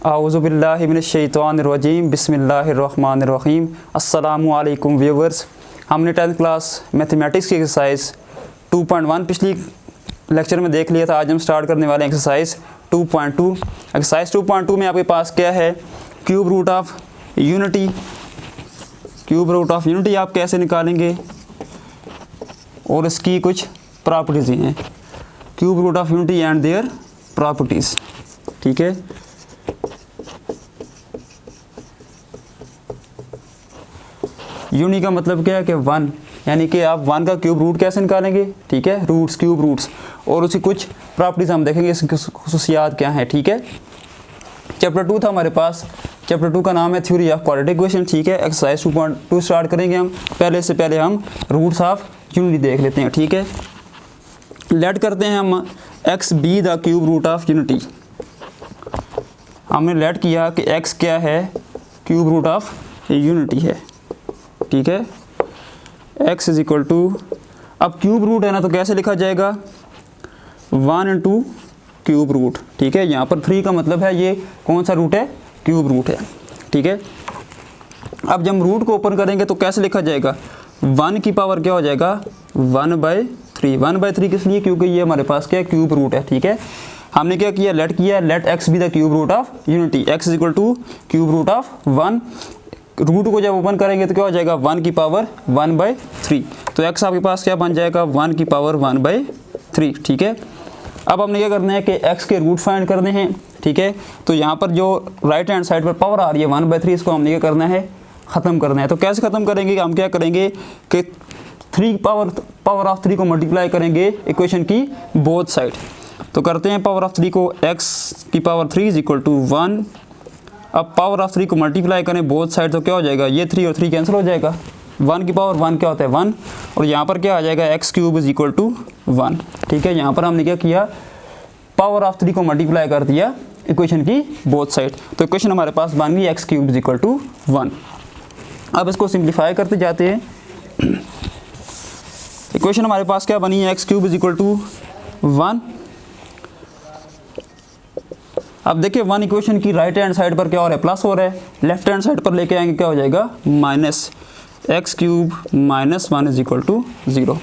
आऊज़ुबिल्लाहि मिनश्शैतानिर्रजीम बिस्मिल्लाहिर्रहमानिर्रहीम। अस्सलामु अलैकुम व्यूवर्स। हमने 10th क्लास मैथमेटिक्स की एक्सरसाइज 2.1 पिछली लेक्चर में देख लिया था। आज हम स्टार्ट करने वाले हैं एक्सरसाइज 2.2। एक्सरसाइज 2.2 में आपके पास क्या है, cube root of unity. Cube root of unity आप कैसे निकालेंगे और इसकी कुछ प्रॉपर्टीज़ हैं। Cube root of unity and their properties, ठीक है। यूनि का मतलब क्या है कि 1, यानी कि आप 1 का क्यूब रूट कैसे निकालेंगे, ठीक है, रूट्स, क्यूब रूट्स, और उसकी कुछ प्रॉपर्टीज़ हम देखेंगे, इसकी खुसूसियात क्या हैं, ठीक है। चैप्टर 2 था हमारे पास। चैप्टर 2 का नाम है थ्योरी ऑफ क्वाड्रेटिक इक्वेशन, ठीक है। एक्सरसाइज 2.2 स्टार्ट करेंगे हम। पहले हम रूट्स ऑफ यूनिटी देख लेते हैं, ठीक है। लेट करते हैं हम X be the cube root of unity. हमने लेट किया कि एक्स क्या है, क्यूब रूट ऑफ यूनिटी है, ठीक है। x इज इक्वल टू, अब क्यूब रूट है ना, तो कैसे लिखा जाएगा, 1 इंटू क्यूब रूट, ठीक है। यहाँ पर 3 का मतलब है ये कौन सा रूट है, क्यूब रूट है, ठीक है। अब जब रूट को ओपन करेंगे तो कैसे लिखा जाएगा, 1 की पावर क्या हो जाएगा, 1/3। 1/3 किस लिए, क्योंकि ये हमारे पास क्या है, क्यूब रूट है, ठीक है। हमने क्या किया, लेट किया, let x B the cube root of unity. x is equal to cube root of 1। Root को जब ओपन करेंगे तो क्या हो जाएगा, 1 की पावर 1/3। तो x आपके पास क्या बन जाएगा, 1 की पावर 1/3, ठीक है। अब हमने क्या करना है कि x के रूट फाइंड करने हैं, ठीक है। तो यहाँ पर जो राइट हैंड साइड पर पावर आ रही है 1/3, इसको हमने क्या करना है, ख़त्म करना है। तो कैसे ख़त्म करेंगे, हम क्या करेंगे कि 3 पावर ऑफ 3 को मल्टीप्लाई करेंगे इक्वेशन की बोथ साइड। तो करते हैं पावर ऑफ 3 को, x की पावर 3 इज इक्वल टू 1। अब पावर ऑफ 3 को मल्टीप्लाई करें बोथ साइड, तो क्या हो जाएगा, ये 3 और 3 कैंसिल हो जाएगा। 1 की पावर 1 क्या होता है, 1, और यहाँ पर क्या आ जाएगा, x cube is equal to 1, ठीक है। यहाँ पर हमने क्या किया, पावर ऑफ 3 को मल्टीप्लाई कर दिया इक्वेशन की बोथ साइड। तो इक्वेशन हमारे पास बन गई x cube is equal to 1। अब इसको सिंप्लीफाई करते जाते हैं। इक्वेशन हमारे पास क्या बनी है, x cube is equal to 1। अब देखिए 1 इक्वेशन की राइट हैंड साइड पर क्या हो रहा है, प्लस हो रहा है। लेफ्ट हैंड साइड पर लेके आएंगे क्या हो जाएगा, minus x cube minus 1 is equal to 0।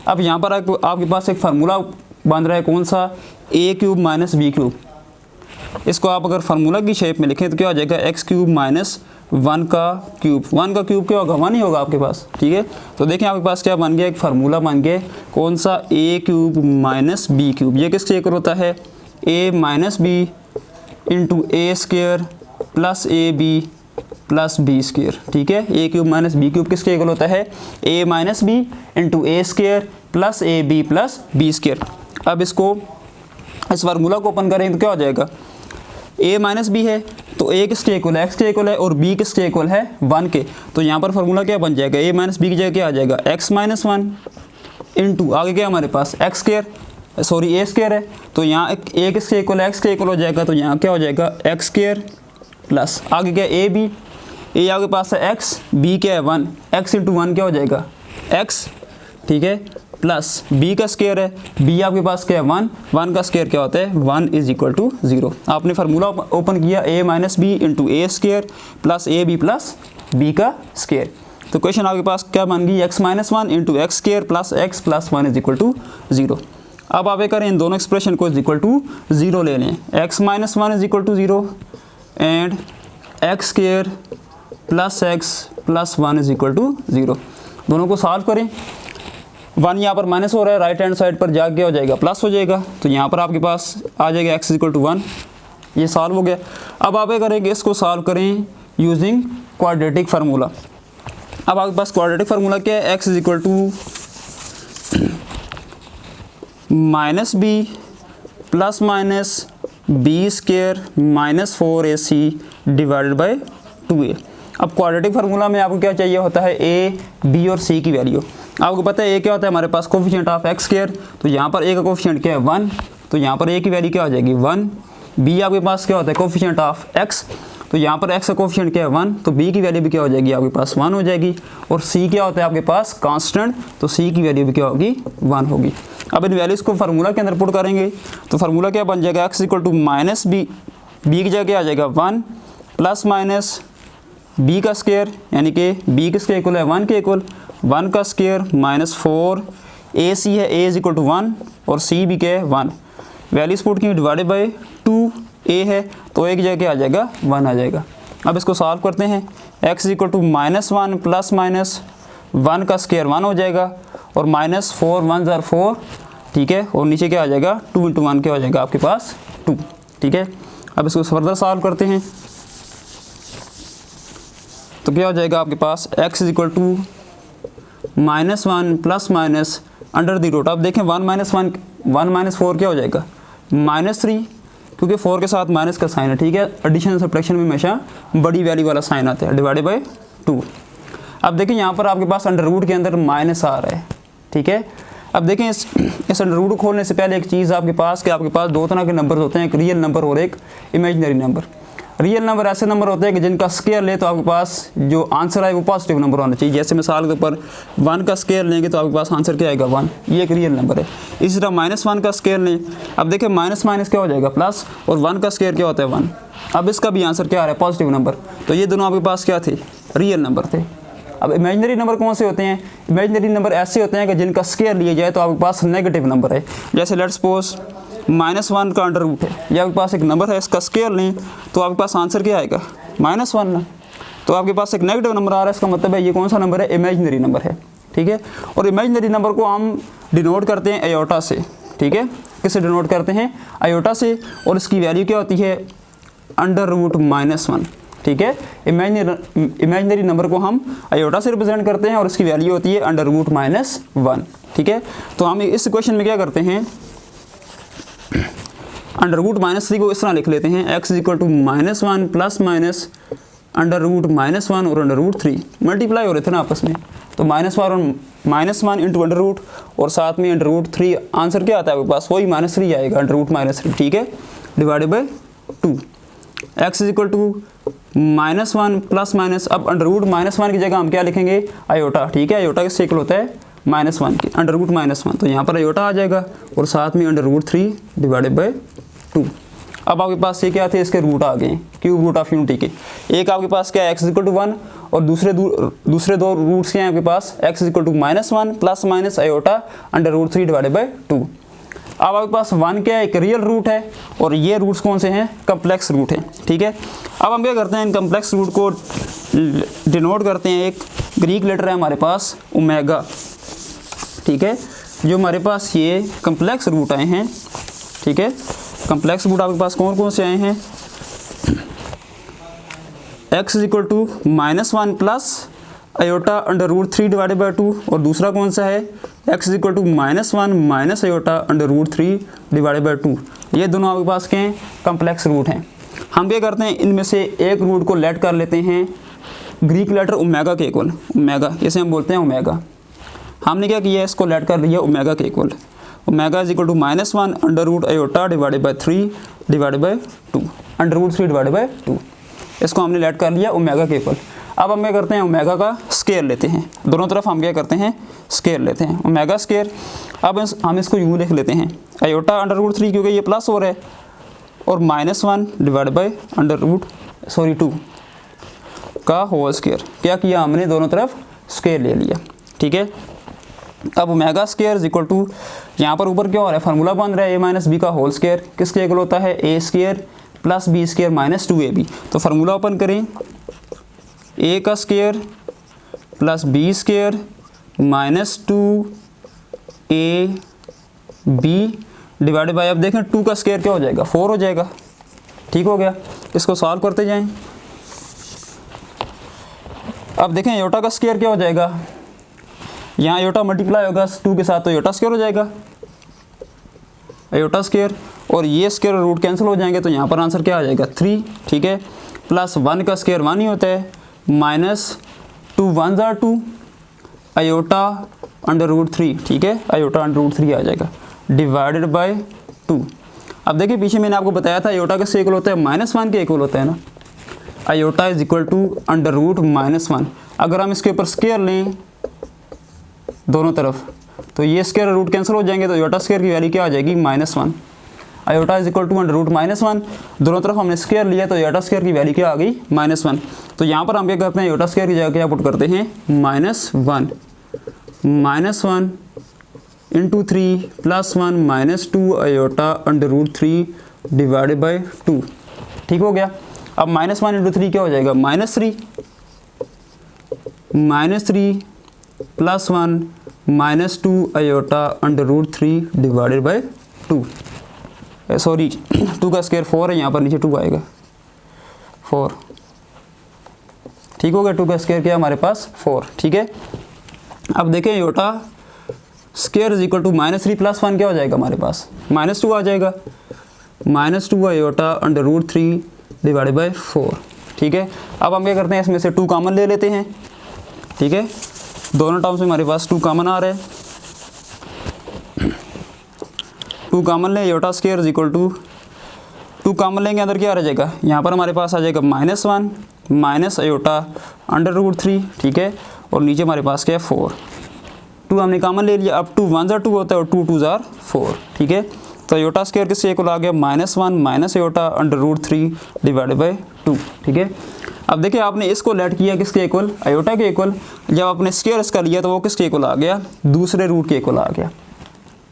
अब यहाँ पर आपके पास एक फार्मूला बन रहा है, कौन सा, a cube minus B cube. इसको आप अगर फार्मूला की शेप में लिखें तो क्या हो जाएगा, एक्स क्यूब माइनस 1 का क्यूब। 1 का क्यूब क्या होगा, 1 ही होगा आपके पास, ठीक है। तो देखें आपके पास क्या बन गया, एक फार्मूला बन गया, कौन सा, a cube minus B cube. ये किसके इक्वल होता है, a minus B into A square plus A B plus B square, ठीक है। ए क्यूब माइनस बी क्यूब किसके इक्वल होता है, a minus B into A square plus A B plus B square. अब इसको, इस फार्मूला को ओपन करें तो क्या हो जाएगा, a माइनस बी है तो a किसके इक्वल है, x के इक्वल है, और b किसके इक्वल है, 1 के। तो यहाँ पर फार्मूला क्या बन जाएगा, a माइनस बी की जगह क्या आ जाएगा, x माइनस 1 इंटू आगे क्या हमारे पास एक्स स्क्वेयर, सॉरी ए स्क्वेयर है, तो यहाँ ए किसके इक्वल है, एक्स के इक्वल हो जाएगा। तो यहाँ क्या हो जाएगा, एक्स स्क्वेयर प्लस आगे क्या ए बी, ए आपके पास है एक्स, बी क्या है 1, एक्स इंटू 1 क्या हो जाएगा, एक्स, ठीक है, प्लस बी का स्क्वेयर है, बी आपके पास क्या है 1, 1 का स्क्वेयर क्या होता है, 1 इज इक्वल टू 0। आपने फार्मूला ओपन किया, A minus B into A square plus A B plus B का स्क्वेयर। तो क्वेश्चन आपके पास क्या बन गई, X minus 1 into X square plus x plus 1 is equal to 0। अब आप करें इन दोनों एक्सप्रेशन को इज इक्वल टू 0 ले लें, x minus 1 is equal to 0 and x square plus x plus 1 is equal to 0। दोनों को सॉल्व करें। 1 यहाँ पर माइनस हो रहा है, राइट हैंड साइड पर जाके हो जाएगा, प्लस हो जाएगा। तो यहाँ पर आपके पास आ जाएगा x इज इक्वल टू 1, ये सॉल्व हो गया। अब आप करेंगे, इसको सॉल्व करें यूजिंग क्वाड्रेटिक फार्मूला। अब आपके पास क्वाड्रेटिक फार्मूला क्या है, x is equal to minus b plus minus b square minus 4ac divided by 2a। अब क्वाड्रेटिक फार्मूला में आपको क्या चाहिए होता है, a, b और c की वैल्यू। आपको पता है a क्या होता है हमारे पास, कोफिशिएंट ऑफ एक्स स्क्वेयर। तो यहाँ पर a का कोफिशिएंट क्या है, 1, तो यहाँ पर a की वैल्यू क्या हो जाएगी, 1। b आपके पास क्या होता है, कोफिशिएंट ऑफ x, तो यहाँ पर x का कोफिशिएंट क्या है, 1, तो b की वैल्यू भी क्या हो जाएगी आपके पास, 1 हो जाएगी। और c क्या होता है आपके पास, कांस्टेंट, तो c की वैल्यू भी क्या होगी, 1 होगी। अब इन वैल्यूज़ को फार्मूला के अंदर पुट करेंगे तो फार्मूला क्या बन जाएगा, x equal to minus b b की जगह क्या आ जाएगा 1 प्लस माइनस बी का स्क्वायर, यानी कि बी किसके इक्वल है 1 के इक्वल, 1 का स्क्वायर माइनस 4 ए सी है, ए इज इक्वल टू 1 और सी भी क्या है 1, वैल्यूज पुट की डिवाइडेड बाई 2 ए है तो एक जगह क्या आ जाएगा 1 आ जाएगा। अब इसको सॉल्व करते हैं, x is equal to -1 plus minus 1 का स्क्वायर 1 हो जाएगा और माइनस 4 1 जार 4, ठीक है, और नीचे क्या आ जाएगा 2 × 1 क्या हो जाएगा आपके पास 2, ठीक है। अब इसको फर्दर सॉल्व करते हैं तो क्या हो जाएगा आपके पास x is equal to -1 plus minus under the root. अब देखें 1 माइनस 4 क्या हो जाएगा -3, क्योंकि 4 के साथ माइनस का साइन है, ठीक है। एडिशन सब्ट्रैक्शन में हमेशा बड़ी वैल्यू वाला साइन आता है, डिवाइडेड बाई 2। अब देखिए यहाँ पर आपके पास अंडर रूट के अंदर माइनस आ रहा है, ठीक है। अब देखें इस अंडर रूट को खोलने से पहले एक चीज़ आपके पास कि आपके पास 2 तरह के नंबर होते हैं, एक रियल नंबर और एक इमेजिनरी नंबर। रियल नंबर ऐसे नंबर होते हैं कि जिनका स्क्वायर ले तो आपके पास जो आंसर आए वो पॉजिटिव नंबर होना चाहिए। जैसे मिसाल के ऊपर 1 का स्क्वायर लेंगे तो आपके पास आंसर क्या आएगा 1, ये एक रियल नंबर है। इसी तरह -1 का स्क्वायर लें, अब देखिए माइनस माइनस क्या हो जाएगा प्लस, और 1 का स्क्वायर क्या होता है 1। अब इसका भी आंसर क्या आ रहा है पॉजिटिव नंबर, तो ये दोनों आपके पास क्या थे रियल नंबर थे। अब इमेजिनरी नंबर कौन से होते हैं, इमेजिनरी नंबर ऐसे होते हैं कि जिनका स्क्वायर लिए जाए तो आपके पास नेगेटिव नंबर है। जैसे लेट्स सपोज -1 का अंडर रूट है, या आपके पास एक नंबर है इसका स्क्वायर लें तो आपके पास आंसर क्या आएगा -1 ना, तो आपके पास एक नेगेटिव नंबर आ रहा है, इसका मतलब है ये कौन सा नंबर है इमेजिनरी नंबर है, ठीक है। और इमेजिनरी नंबर को हम डिनोट करते हैं आयोटा से, ठीक है। किससे डिनोट करते हैं आयोटा से, और इसकी वैल्यू क्या होती है अंडर रूट -1, ठीक है। इमेजिनरी नंबर को हम आयोटा से रिप्रेजेंट करते हैं और इसकी वैल्यू होती है अंडर रूट -1, ठीक है। तो हम इस इक्वेशन में क्या करते हैं अंडर रूट -3 को इस तरह लिख लेते हैं, x is equal to -1 plus minus under root -1 और अंडर रूट 3 मल्टीप्लाई हो रहे थे ना आपस में, तो -1 और -1 इंटू अंडर रूट और साथ में अंडर रूट 3, आंसर क्या आता है आपके पास वही -3 आएगा, अंडर रूट -3, ठीक है, divided by 2। x is equal to -1 plus minus, अब अंडर रूट -1 की जगह हम क्या लिखेंगे आयोटा, ठीक है। आयोटा किससे इक्वल होता है -1 की, अंडर रूट -1, तो यहाँ पर आयोटा आ जाएगा और साथ में अंडर रूट 3 डिवाइडेड बाई 2। अब आपके पास ये क्या थे इसके रूट आ गए क्यूब रूट ऑफ यूनिटी के। एक आपके पास क्या है x इज इक्वल टू 1 और दूसरे दो रूट्स क्या हैं आपके पास x is equal to -1 plus minus iota under root 3 divided by 2। अब आपके पास 1 क्या है एक रियल रूट है और ये रूट्स कौन से हैं कम्प्लेक्स रूट हैं, ठीक है। अब हम क्या करते हैं इन कम्प्लेक्स रूट को डिनोट करते हैं, एक ग्रीक लेटर है हमारे पास ओमेगा, ठीक है। जो हमारे पास ये कम्प्लेक्स रूट आए हैं, ठीक है, कम्प्लेक्स रूट आपके पास कौन कौन से आए हैं x is equal to -1 plus iota under root 3 divided by 2, और दूसरा कौन सा है x is equal to -1 minus iota under root 3 divided by 2। ये दोनों आपके पास के हैं कम्प्लेक्स रूट हैं। हम क्या करते हैं इनमें से एक रूट को लेट कर लेते हैं ग्रीक लेटर ओमेगा के इक्वल, ओमेगा इसे हम बोलते हैं ओमेगा। हमने क्या किया इसको लेट कर लिया ओमेगा के equal, omega is equal to -1 under root iota divided by 3 divided by 2, under root 3 divided by 2, इसको हमने लेट कर लिया ओमेगा के इक्वल। अब हम क्या करते हैं ओमेगा का स्केयर लेते हैं, दोनों तरफ हम क्या करते हैं स्केयर लेते हैं ओमेगा स्केयर। अब हम इसको यूँ लिख लेते हैं आयोटा अंडर रूट 3 क्योंकि ये प्लस हो रहा है, और -1 डिवाइड बाई अंडर रूट 2 का होल स्केयर। क्या किया हमने दोनों तरफ स्केयर ले लिया, ठीक है। अब omega square is equal to यहाँ पर ऊपर क्या हो रहा है फार्मूला बन रहा है a माइनस बी का होल स्केयर, किसके इक्वल होता है a square plus B square minus 2ab। तो फार्मूला ओपन करें a का square plus B square minus 2ab divided by, अब देखें 2 का स्केयर क्या हो जाएगा 4 हो जाएगा, ठीक हो गया। इसको सॉल्व करते जाएं। अब देखें आयोटा का स्केयर क्या हो जाएगा, यहाँ आयोटा मल्टीप्लाई होगा 2 के साथ तो आयोटा स्केयर हो जाएगा आयोटा स्केयर, और ये स्केयर रूट कैंसिल हो जाएंगे तो यहाँ पर आंसर क्या आ जाएगा 3, ठीक है। प्लस 1 का स्केयर 1 ही होता है, माइनस 2 1 जार 2 आयोटा अंडर रूट 3, ठीक है, आयोटा अंडर रूट 3 आ जाएगा डिवाइडेड बाय 2। अब देखिए पीछे मैंने आपको बताया था आयोटा किससे इक्वल होता है -1 के इक्वल होता है ना, iota is equal to under root -1। अगर हम इसके ऊपर स्केयर लें दोनों तरफ तो ये स्केयर रूट कैंसिल हो जाएंगे तो आयोटा स्केयर की वैल्यू क्या आ जाएगी -1। Iota is equal to under root -1, दोनों तरफ हमने स्क्वायर लिया तो आयोटा स्क्वायर की वैल्यू क्या आ गई -1। तो यहाँ पर हम क्या करते हैं, आयोटा स्क्वायर की जगह क्या पुट करते हैं -1 into 3 +1 -2 iota under root 3 divided by 2। ठीक हो गया। अब -1 इंटू 3 क्या हो जाएगा -3 +1 -2 iota under root 3 divided by 2। Sorry 2 का स्क्वायर 4 है, यहाँ पर नीचे 2 आएगा 4। ठीक हो गया। 2 का स्क्वायर क्या है हमारे पास 4। ठीक है। अब देखें iota square is equal to -3 + 1 क्या हो जाएगा हमारे पास -2 आ जाएगा, -2 iota under root 3 divided by 4। ठीक है। अब हम क्या करते हैं, इसमें से 2 कॉमन ले लेते हैं। ठीक है। दोनों टर्म्स में हमारे पास 2 कॉमन आ रहे हैं, 2 कॉमन लें, iota square is equal to 2 common लेंगे, अंदर क्या आ जाएगा, यहाँ पर हमारे पास आ जाएगा -1 माइनस आयोटा अंडर रूट 3। ठीक है। और नीचे हमारे पास क्या है 4, 2 हमने कॉमन ले लिया। अब 2 1 ज़ा 2 होता है और 2 2 ज़ा 4। ठीक है। तो आयोटा स्क्वायर किससे इक्वल आ गया -1 minus iota under root 3 divided by 2। ठीक है। अब देखिए आपने इसको लेट किया किसके इक्वल, आयोटा के इक्वल। जब आपने स्क्वायर इसका लिया तो वो किसके इक्वल आ गया, दूसरे रूट के इक्वल आ गया।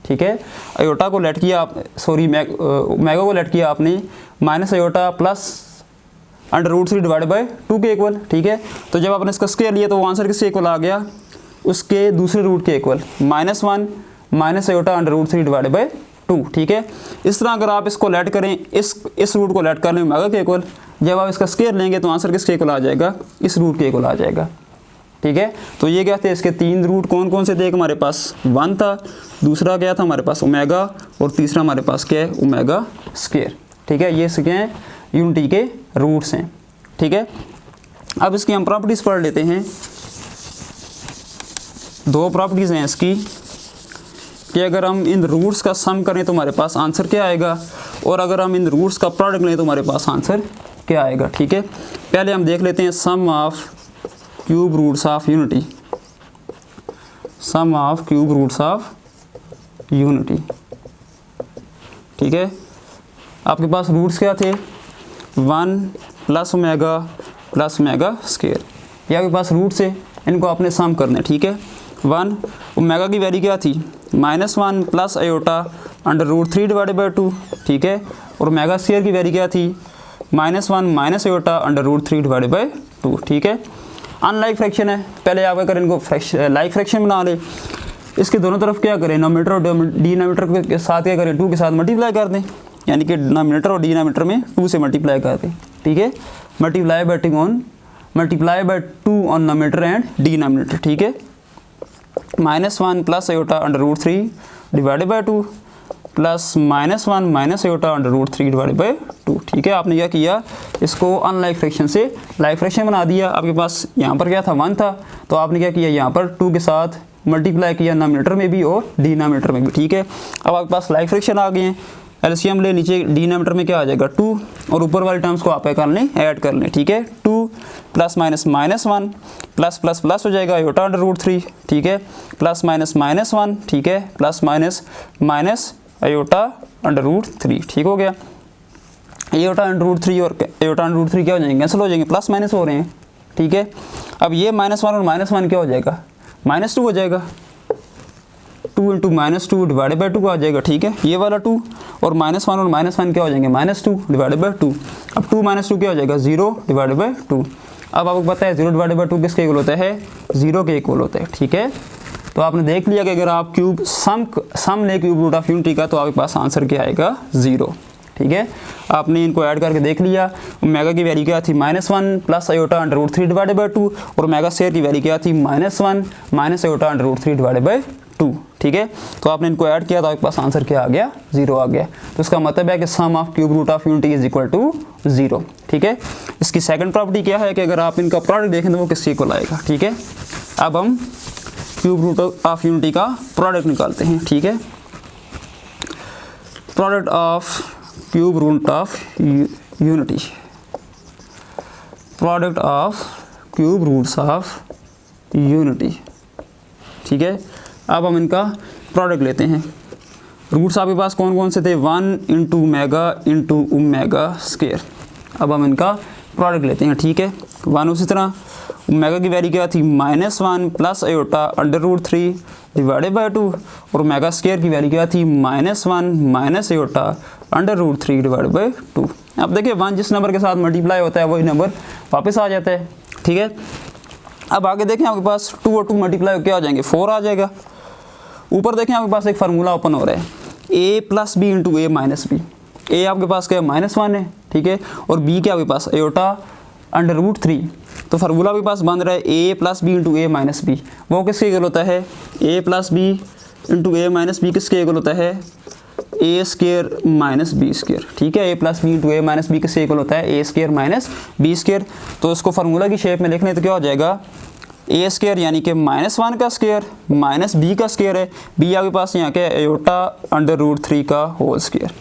ठीक है। आयोटा को लेट किया आप, सॉरी मैगा को लेट किया आपने minus iota plus under root 3 divided by 2 के इक्वल। ठीक है। तो जब आपने इसका स्क्वायर लिया तो वो आंसर किसके इक्वल आ गया, उसके दूसरे रूट के equal, -1 minus iota under root 3 divided by 2। ठीक है। इस तरह अगर आप इसको लेट करें, इस रूट को लेट कर लें ओमेगा के इक्वल, जब आप इसका स्क्वायर लेंगे तो आंसर किसके इक्वल आ जाएगा, इस रूट के इक्वल आ जाएगा। ठीक है। तो ये क्या थे, इसके 3 रूट कौन कौन से थे, हमारे पास 1 था, दूसरा क्या था हमारे पास ओमेगा, और तीसरा हमारे पास क्या है ओमेगा स्क्वायर। ठीक है। ये इसके हैं यूनिटी के रूट्स हैं। ठीक है। अब इसकी हम प्रॉपर्टीज़ पढ़ लेते हैं। 2 प्रॉपर्टीज़ हैं इसकी कि अगर हम इन रूट्स का सम करें तो हमारे पास आंसर क्या आएगा, और अगर हम इन रूट्स का प्रोडक्ट लें तो हमारे पास आंसर क्या आएगा। ठीक है। पहले हम देख लेते हैं sum of cube roots of unity, sum of cube roots of unity. ठीक है। आपके पास रूट्स क्या थे, 1 प्लस ओमेगा स्क्वायर, ये आपके पास रूट्स है, इनको आपने सम करना है। ठीक है। 1 ओमेगा की वैल्यू क्या थी, -1 plus iota under root 3 divided by 2। ठीक है। और ओमेगा स्क्वायर की वैल्यू क्या थी, -1 minus iota under root 3 divided by 2। ठीक है। अनलाइक फ्रैक्शन है, पहले आप क्या करें, इनको लाइक फ्रैक्शन बना ले, इसके दोनों तरफ क्या करें, नोमीटर और डिनोमीटर के साथ क्या करें, 2 के साथ मल्टीप्लाई कर दें, यानी कि डिनोमीटर और डिनोमीटर में 2 से मल्टीप्लाई कर दें। ठीक है। Multiply by 2 on numerator and denominator. ठीक है। -1 plus iota under root 3 divided by 2 plus -1 minus iota under root 3 divided by 2। ठीक है। आपने क्या किया, इसको अनलाइक फ्रैक्शन से लाइक फ्रैक्शन बना दिया। आपके पास यहाँ पर क्या था 1 था, तो आपने क्या किया, यहाँ पर 2 के साथ मल्टीप्लाई किया, नोमीटर में भी और डिनोमीटर में भी। ठीक है। अब आपके पास लाइक फ्रैक्शन आ गए हैं, एलसीएम ले, नीचे डिनोमीटर में क्या आ जाएगा 2, और ऊपर वाले टर्म्स को आप कर लें, ऐड कर लें। ठीक है। 2 plus minus -1 plus plus plus हो जाएगा आयोटा अंडर रूट 3। ठीक है। Plus minus -1। ठीक है। Plus minus minus iota under root 3। ठीक हो गया। आयोटा अंडर रूट 3 और आयोटा अंडर रूट 3 क्या हो जाएंगे, कैंसिल हो जाएंगे, प्लस माइनस हो रहे हैं। ठीक है। अब ये -1 और -1 क्या हो जाएगा, -2 हो जाएगा, 2 इंटू -2 डिवाइडेड बाई 2 आ जाएगा। ठीक है। ये वाला 2 और -1 और -1 क्या हो जाएंगे, -2 डिवाइडेड बाई 2। अब 2 - 2 क्या हो जाएगा, 0 डिवाइडेड बाई 2। अब आपको पता है 0 डिवाइडेड बाई 2 किसके इक्वल होता है, 0 के इक्वल होता है। ठीक है। तो आपने देख लिया कि अगर आप क्यूब सम ले क्यूब रूट ऑफ यूनिटी का, तो आपके पास आंसर क्या आएगा, 0। ठीक है। आपने इनको ऐड करके देख लिया। ओमेगा की वैल्यू क्या थी, -1 plus iota under root 3 divided by 2, और ओमेगा स्क्वायर की वैल्यू क्या थी, -1 minus iota under root 3 divided by 2। ठीक है। तो आपने इनको ऐड किया तो आपके पास आंसर क्या आ गया, 0 आ गया। तो इसका मतलब है कि sum of cube root of unity is equal to 0। ठीक है। इसकी सेकंड प्रॉपर्टी क्या है कि अगर आप इनका प्रोडक्ट देखें तो वो किसके इक्वल आएगा। ठीक है। अब हम क्यूब रूट ऑफ यूनिटी का प्रोडक्ट निकालते हैं। ठीक है। Product of cube root of unity, product of cube roots of unity. ठीक है। अब हम इनका प्रोडक्ट लेते हैं। रूट्स आपके पास कौन कौन से थे, 1 into omega into omega square. अब हम इनका प्रोडक्ट लेते हैं, ठीक है। 1 उसी तरह ओमेगा की वैल्यू क्या थी, -1 plus iota under root 3 divided by 2, और ओमेगा स्क्वायर की वैल्यू क्या थी, -1 minus iota under root 3 divided by 2। अब देखिए 1 जिस नंबर के साथ मल्टीप्लाई होता है वही नंबर वापस आ जाता है, ठीक है। अब आगे देखें आपके पास 2 और 2 मल्टीप्लाई क्या हो जाएंगे, 4 आ जाएगा। ऊपर देखें आपके पास एक फार्मूला ओपन हो रहा है, a plus B into A minus B. ए आपके पास क्या है, -1 है, ठीक है, और बी क्या आपके पास आयोटा अंडर रूट 3। तो फार्मूला आपके पास बन रहा है a plus B into A minus b. वो किसके इक्वल होता है, a plus B into A minus b किसके इक्वल होता है, a square minus b square, ठीक है। a plus B into A minus b किसके इक्वल होता है, a square minus b square. तो इसको फार्मूला की शेप में लिखने तो क्या हो जाएगा, ए स्क्वायर यानी कि -1 का स्क्वायर माइनस बी का स्क्वायर है, बी आपके पास यहाँ के आयोटा अंडर रूट 3 का होल स्क्वायर,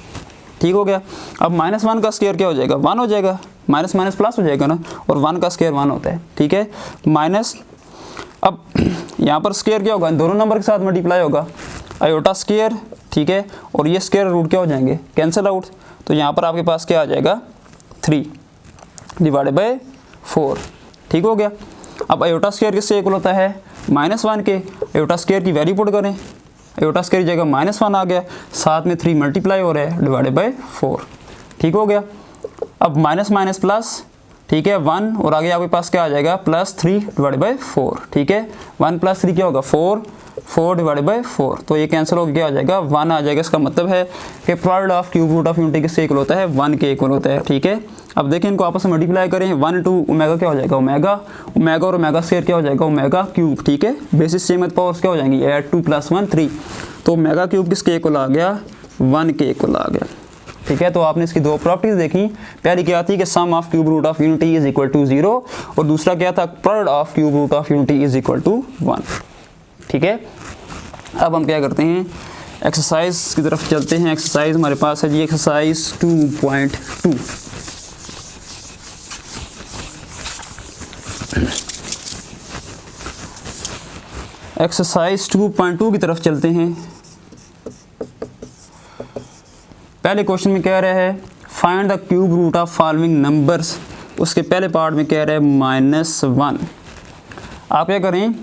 ठीक हो गया। अब -1 का स्क्वायर क्या हो जाएगा, 1 हो जाएगा, माइनस माइनस प्लस हो जाएगा ना, और 1 का स्क्वायर 1 होता है, ठीक है। माइनस, अब यहाँ पर स्क्वायर क्या होगा, दोनों नंबर के साथ मल्टीप्लाई होगा, आयोटा स्क्वायर, ठीक है, और ये स्क्वायर रूट क्या हो जाएंगे, कैंसिल आउट। तो यहाँ पर आपके पास क्या आ जाएगा, 3 डिवाइडेड बाई 4, ठीक हो गया। अब आयोटा स्क्वायर किससे इक्वल होता है, -1 के। आयोटा स्क्वायर की वैल्यू पुट करें, आयोटा स्क्वायर की जगह -1 आ गया, साथ में 3 मल्टीप्लाई हो रहा है डिवाइडेड बाई 4, ठीक हो गया। अब माइनस माइनस प्लस, ठीक है, 1, और आगे आपके पास क्या आ जाएगा, +3 डिवाइडेड बाई 4, ठीक है। 1 + 3 क्या होगा, 4 डिवाइडेड बाई 4, तो ये कैंसिल होकर क्या आ जाएगा, 1 आ जाएगा। इसका मतलब है कि product of cube root of unity किससे इक्वल होता है, 1 के इक्वल होता है, ठीक है। अब देखें इनको आपस में मल्टीप्लाई करें, 1 इंटू ओमेगा क्या हो जाएगा, ओमेगा और ओमेगा स्क्वायर क्या हो जाएगा, ओमेगा क्यूब, ठीक है। बेसिस सेम पावर्स क्या हो जाएंगी, ऐड 2 + 1 3, तो ओमेगा क्यूब किसके इक्वल आ गया, 1 के इक्वल आ गया, ठीक है। तो आपने इसकी दो प्रॉपर्टीज देखी, पहली क्या थी कि sum of cube root of unity is equal to 0, और दूसरा क्या था, product of cube root of unity is equal to 1, ठीक है। अब हम क्या करते हैं, एक्सरसाइज की तरफ चलते हैं। एक्सरसाइज हमारे पास है जी, एक्सरसाइज 2.2। एक्सरसाइज 2.2 की तरफ चलते हैं। पहले क्वेश्चन में कह रहा है find the cube root of following numbers. उसके पहले पार्ट में कह रहा है -1। आप क्या करें,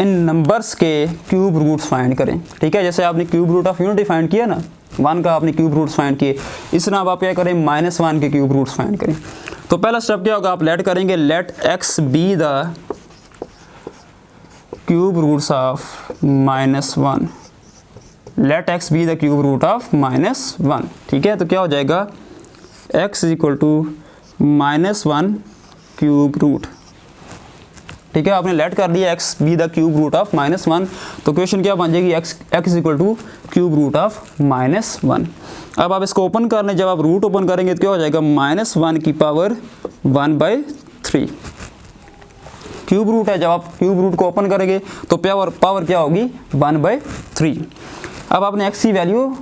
इन नंबर्स के क्यूब रूट्स फाइंड करें, ठीक है। जैसे आपने cube root of unity find किया ना, 1 का आपने क्यूब रूट्स फाइंड किए, इस तरह आप क्या करें, -1 के क्यूब रूट्स फाइंड करें। तो पहला स्टेप क्या होगा, आप लेट करेंगे, let x B the cube roots of -1, let x B the cube root of -1, ठीक है। तो क्या हो जाएगा, x equal to -1 cube root, ठीक है। आपने लेट कर दिया x B the cube root of -1, तो क्वेश्चन क्या बन जाएगी, x equal to cube root of -1। अब आप इसको ओपन कर लें, जब आप रूट ओपन करेंगे तो क्या हो जाएगा, -1 की पावर 1/3 क्यूब रूट है। जब आप क्यूब रूट को ओपन करेंगे तो पावर क्या होगी, 1/3। अब आपने x की वैल्यू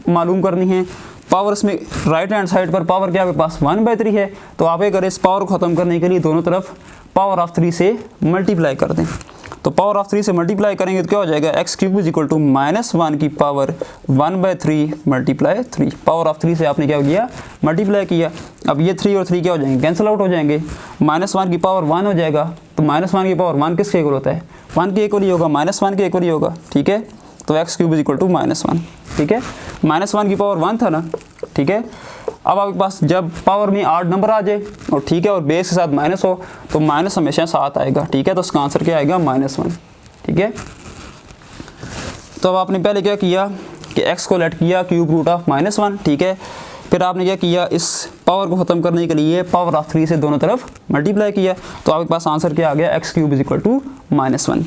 मालूम करनी है, पावर इसमें राइट हैंड साइड पर पावर क्या आपके पास 1/3 है, तो आप ये करें, इस पावर को ख़त्म करने के लिए दोनों तरफ पावर ऑफ 3 से मल्टीप्लाई कर दें। तो पावर ऑफ 3 से मल्टीप्लाई करेंगे तो क्या हो जाएगा, x cube is equal to -1 की पावर 1/3 मल्टीप्लाई 3। पावर ऑफ 3 से आपने क्या किया, मल्टीप्लाई किया। अब ये 3 और 3 क्या हो जाएंगे, कैंसिल आउट हो जाएंगे, -1 की पावर 1 हो जाएगा। तो -1 की पावर 1 किसके इक्वल होता है, 1 के इक्वल ही होगा, -1 के इक्वल ही होगा, ठीक है। तो x cube is equal to -1, ठीक है। -1 की पावर 1 था ना, ठीक है। अब आपके पास जब पावर में 8 नंबर आ जाए और ठीक है, और बेस के साथ माइनस हो, तो माइनस हमेशा साथ आएगा, ठीक है। तो इसका आंसर क्या आएगा, -1, ठीक है। तो अब आपने पहले क्या किया कि x को लेट किया क्यूब रूट ऑफ -1, ठीक है। फिर आपने क्या किया, इस पावर को ख़त्म करने के लिए पावर ऑफ 3 से दोनों तरफ मल्टीप्लाई किया, तो आपके पास आंसर क्या आ गया, x cube is equal to -1।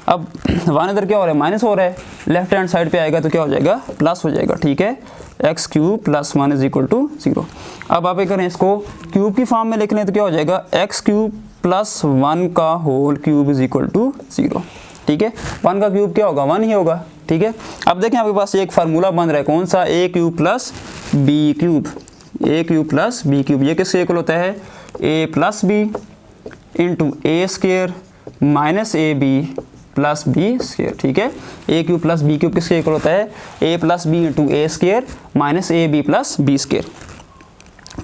अब 1 इधर क्या हो रहा है, माइनस हो रहा है, लेफ्ट हैंड साइड पे आएगा तो क्या हो जाएगा, प्लस हो जाएगा, ठीक है। x cube + 1 is equal to 0। अब आप ये करें, इसको क्यूब की फॉर्म में लिख लें तो क्या हो जाएगा, x क्यूब + 1 का whole cube is equal to 0, ठीक है। 1 का क्यूब क्या होगा, 1 ही होगा, ठीक है। अब देखें आपके पास एक फार्मूला बन रहा है, कौन सा, a cube + b cube, a cube + b cube, ये किससे इक्वल होता है, a + b into a square -ab plus B square, ठीक है। ए क्यूब प्लस बी क्यूब किसके इक्वल होता है, A plus B into A square minus A B plus B square.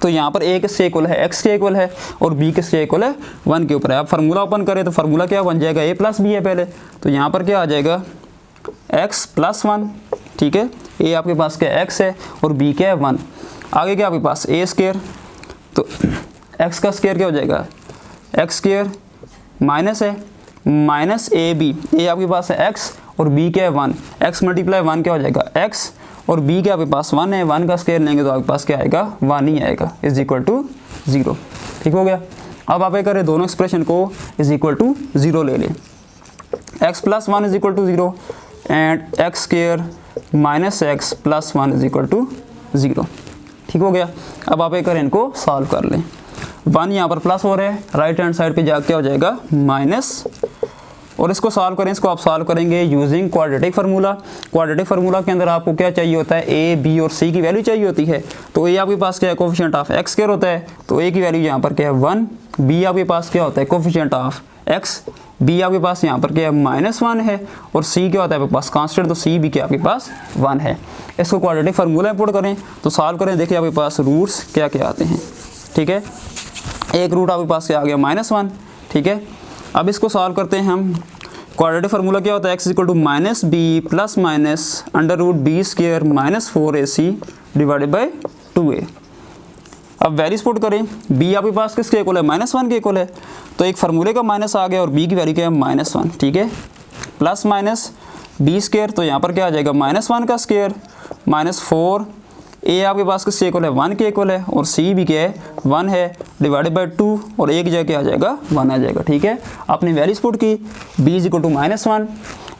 तो यहाँ पर ए किसके इक्वल है, एक्स के इक्वल है, और बी किसके इक्वल है, 1 के ऊपर है। अब फार्मूला ओपन करें तो फार्मूला क्या बन जाएगा, ए प्लस बी है पहले, तो यहाँ पर क्या आ जाएगा x प्लस 1, ठीक है। ए आपके पास क्या x है और b क्या है 1। आगे क्या आपके पास a स्क्वायर, तो x का स्क्वायर क्या हो जाएगा, x स्क्वायर माइनस है माइनस ए बी, ए आपके पास है x और b क्या है 1, x मल्टीप्लाई 1 क्या हो जाएगा x, और b क्या आपके पास 1 है, 1 का स्क्वायर लेंगे तो आपके पास क्या आएगा 1 ही आएगा, इज इक्वल टू 0, ठीक हो गया। अब आप ये करें दोनों एक्सप्रेशन को इज इक्वल टू 0 ले लें, x plus 1 is equal to 0 and x square minus x plus 1 is equal to 0, ठीक हो गया। अब आप ये करें इनको सॉल्व कर लें, 1 यहाँ पर प्लस हो रहा है, राइट हैंड साइड पे जाके क्या हो जाएगा माइनस, और इसको सॉल्व करें, इसको आप सॉल्व करेंगे using quadratic formula. Quadratic formula के अंदर आपको क्या चाहिए होता है, ए बी और सी की वैल्यू चाहिए होती है। तो ए आपके पास क्या है, कोफिशिएंट ऑफ एक्स स्क्वायर होता है, तो ए की वैल्यू यहाँ पर क्या है 1, बी आपके पास क्या होता है कोफिशिएंट ऑफ एक्स, बी आपके पास यहाँ पर क्या है -1 है, और सी क्या होता है आपके पास कांस्टेंट, तो सी भी क्या आपके पास 1 है। इसको क्वाड्रेटिक फार्मूला पुट करें तो सॉल्व करें, देखिए आपके पास रूट्स क्या क्या आते हैं, ठीक है। एक रूट आपके पास क्या आ गया -1, ठीक है। अब इसको सॉल्व करते हैं हम, क्वाड्रेटिक फार्मूला क्या होता है, x equal to minus b plus minus under root b square minus 4ac divided by 2a। अब वैल्यूज पुट करें, b आपके पास किसके इक्वल है, -1 के इक्वल है, तो एक फार्मूले का माइनस आ गया और b की वैल्यू क्या है -1, ठीक है। प्लस माइनस बी स्क्वायर, तो यहाँ पर क्या आ जाएगा -1 का स्क्वायर माइनस 4, a आपके पास किसके इक्वल है 1 के इक्वल है, और c भी क्या है 1 है डिवाइडेड बाई 2, और a की जगह क्या आ जाएगा 1 आ जाएगा, ठीक है। आपने वैल्यूज पुट की, b is equal to -1,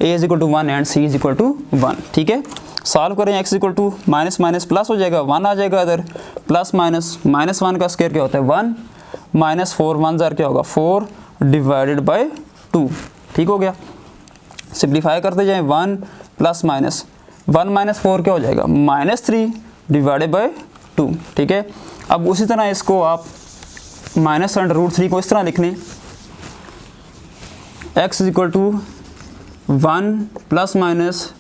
a is equal to 1 and c is equal to 1, ठीक है। सॉल्व करें, x equal to minus minus plus हो जाएगा, 1 आ जाएगा इधर, प्लस माइनस -1 का स्क्वायर क्या होता है 1, माइनस 4 1 जार क्या होगा 4 डिवाइडेड बाई 2, ठीक हो गया। सिंप्लीफाई करते जाएं, 1 प्लस माइनस 1 माइनस 4 क्या हो जाएगा -3 डिवाइडेड बाई 2, ठीक है। अब उसी तरह इसको आप -√3 को इस तरह लिख लें, x is equal to 1 plus minus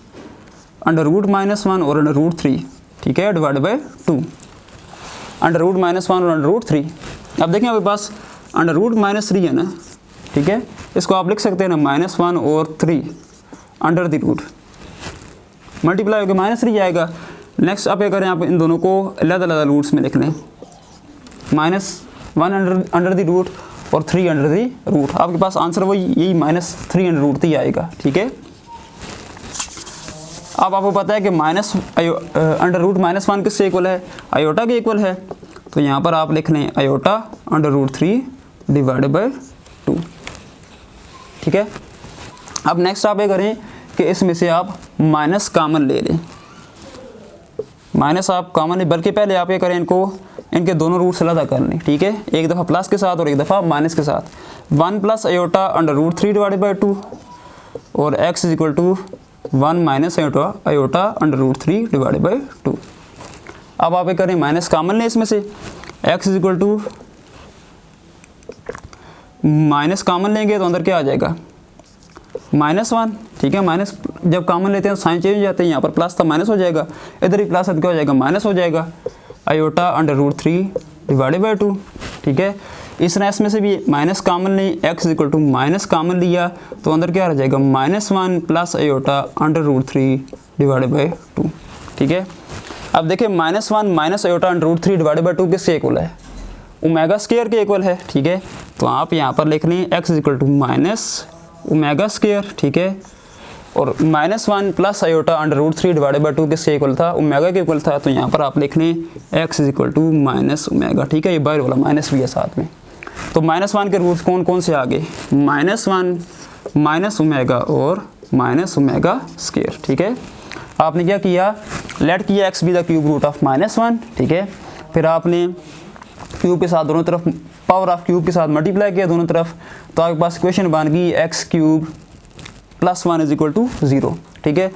√-1 और √3, ठीक है, डिवाइडेड बाई 2, √-1 और √3। अब देखें आपके पास √-3 है ना, ठीक है, इसको आप लिख सकते हैं ना -1 और 3 अंडर द रूट, मल्टीप्लाई होकर -3 आएगा। नेक्स्ट आप क्या करें, आप इन दोनों को अलग अलग रूट्स में लिख लें, -1 अंडर द रूट और 3 अंडर द रूट, आपके पास आंसर वही यही -3 अंडर रूट ही आएगा, ठीक है। अब आपको पता है कि √-1 किससे इक्वल है, आयोटा के इक्वल है, तो यहाँ पर आप लिख लें आयोटा अंडर √3 डिवाइडेड बाई 2, ठीक है। अब नेक्स्ट आप ये करें कि इसमें से आप माइनस कॉमन ले लें, माइनस आप कॉमन नहीं, बल्कि पहले आप ये करें इनके दोनों रूट्स अलग कर लें, ठीक है, एक दफ़ा प्लस के साथ और एक दफ़ा माइनस के साथ। 1 plus iota under √3 divided by 2 और x is equal to 1 minus iota under √3 divided by 2। अब आप ये करें माइनस कॉमन लें इसमें से, x is equal to minus common लेंगे तो अंदर क्या आ जाएगा -1, ठीक है। माइनस जब कॉमन लेते हैं तो साइन चेंज हो जाते हैं, यहाँ पर प्लस था माइनस हो जाएगा, इधर ही प्लस है तो क्या हो जाएगा माइनस हो जाएगा, आयोटा अंडर √3 डिवाइडेड बाई 2, ठीक है। इस तरह इसमें से भी माइनस कॉमन लें, x equal to minus common लिया तो अंदर क्या रह जाएगा -1 plus iota under √3 divided by 2, ठीक है। अब देखिए -1 minus iota under √3 divided by 2 किसके इक्वल है, ओमेगा स्क्वायर के इक्वल है, ठीक है। तो आप यहाँ पर लिख लें x equal to minus omega square, ठीक है, और -1 plus iota under √3 divided by 2 किसके इक्वल था, ओमेगा के इक्वल था, तो यहाँ पर आप लिख लें x is equal to minus omega, ठीक है। ये बाहर वाला माइनस भी है साथ में, तो -1 के रूट्स कौन कौन से आगे, -1 माइनस ओमेगा और माइनस ओमेगा स्क्वायर, ठीक है। आपने क्या किया, लेट किया x B the cube root of -1, ठीक है। फिर आपने क्यूब के साथ दोनों तरफ पावर ऑफ क्यूब के साथ मल्टीप्लाई किया दोनों तरफ, तो आपके पास इक्वेशन बन गई x³ + 1 = 0, ठीक है।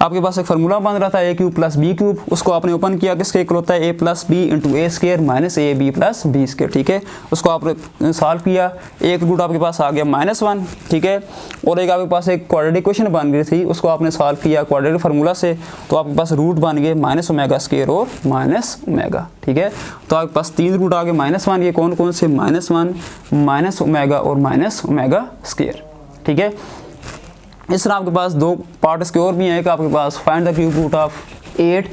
आपके पास एक फार्मूला बन रहा था A cube plus B cube, उसको आपने ओपन किया, किसके इक्वल होता है A plus B into A square minus A B plus B square, ठीक है। उसको आपने सॉल्व किया, एक रूट आपके पास आ गया -1, ठीक है, और एक आपके पास एक क्वाड्रेटिक इक्वेशन बन गई थी, उसको आपने सॉल्व किया क्वाड्रेटिक फार्मूला से, तो आपके पास रूट बन गए -ओमेगा स्केयर और -ओमेगा, ठीक है। तो आपके पास 3 रूट आ गए -1 के, कौन कौन से, -1 -ओमेगा और -ओमेगा स्केयर, ठीक है। इस तरह आपके पास 2 पार्ट इसके और भी हैं, एक आपके पास find the cube root of 8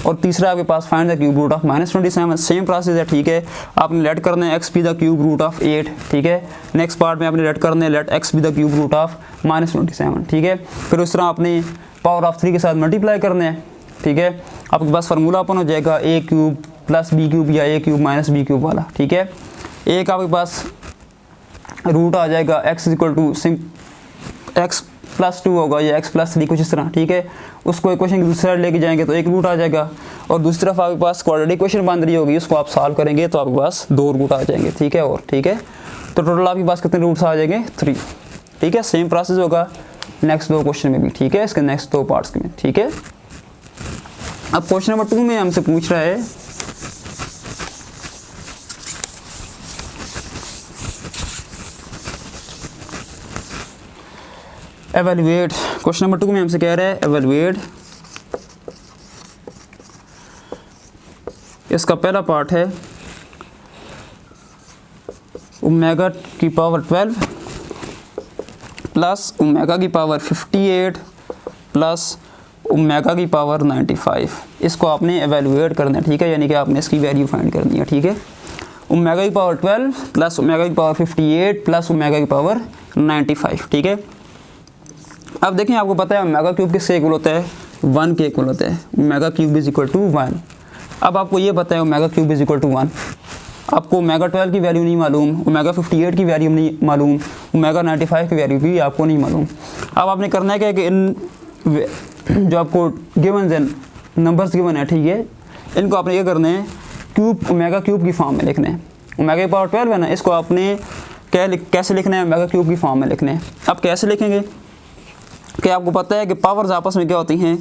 और तीसरा आपके पास find the cube root of -27। Same process है, ठीक है। आपने लेट करना है x B the cube root of 8, ठीक है। नेक्स्ट पार्ट में आपने लेट करना है let x B the cube root of -27, ठीक है। फिर उस तरह आपने पावर ऑफ 3 के साथ मल्टीप्लाई करने हैं, ठीक है। आपके पास फार्मूला ओपन हो जाएगा a cube plus B cube या a cube minus B cube वाला, ठीक है। एक आपके पास रूट आ जाएगा x इक्वल टू x + 2 होगा या x + 3 कुछ इस तरह, ठीक है। उसको इक्वेशन की दूसरी साइड लेके जाएंगे तो एक रूट आ जाएगा, और दूसरी तरफ आपके पास क्वाड्रेटिक इक्वेशन बन रही होगी, उसको आप सॉल्व करेंगे तो आपके पास 2 रूट आ जाएंगे, ठीक है। और ठीक है, तो टोटल आपके पास कितने रूट्स आ जाएंगे, 3, ठीक है। सेम प्रोसेस होगा नेक्स्ट 2 क्वेश्चन में भी, ठीक है, इसके नेक्स्ट 2 पार्ट्स में, ठीक है। अब क्वेश्चन नंबर 2 में हमसे पूछ रहा है एवेलुएट, क्वेश्चन नंबर 2 में हमसे कह रहा है एवेलुएट, इसका पहला पार्ट है ओमेगा की पावर 12 प्लस ओमेगा की पावर 58 प्लस ओमेगा की पावर 95, इसको आपने एवेलुएट करना है, ठीक है, यानी कि आपने इसकी वैल्यू फाइंड करनी है, ठीक है। ओमेगा की पावर 12 प्लस ओमेगा की पावर 58 प्लस ओमेगा की पावर 95, ठीक है। अब देखें, आपको पता है ओमेगा क्यूब किसके इक्वल होता है, 1 के इक्वल होता है, omega cube is equal to 1। अब आपको ये पता है omega cube is equal to 1, आपको ओमेगा 12 की वैल्यू नहीं मालूम, ओमेगा 58 की वैल्यू नहीं मालूम, ओमेगा 95 की वैल्यू भी आपको नहीं मालूम। अब आपने करना है क्या कि इन जो आपको गिवन है, नंबर्स गिवन है, ठीक है, इनको आपने ये करना है क्यूब, ओमेगा क्यूब की फॉर्म में लिखना है। ओमेगा की पावर 12 है ना, इसको आपने कैसे लिखना है, ओमेगा क्यूब की फॉर्म में लिखना है। अब कैसे लिखेंगे कि आपको पता है कि पावर्स आपस में क्या होती हैं,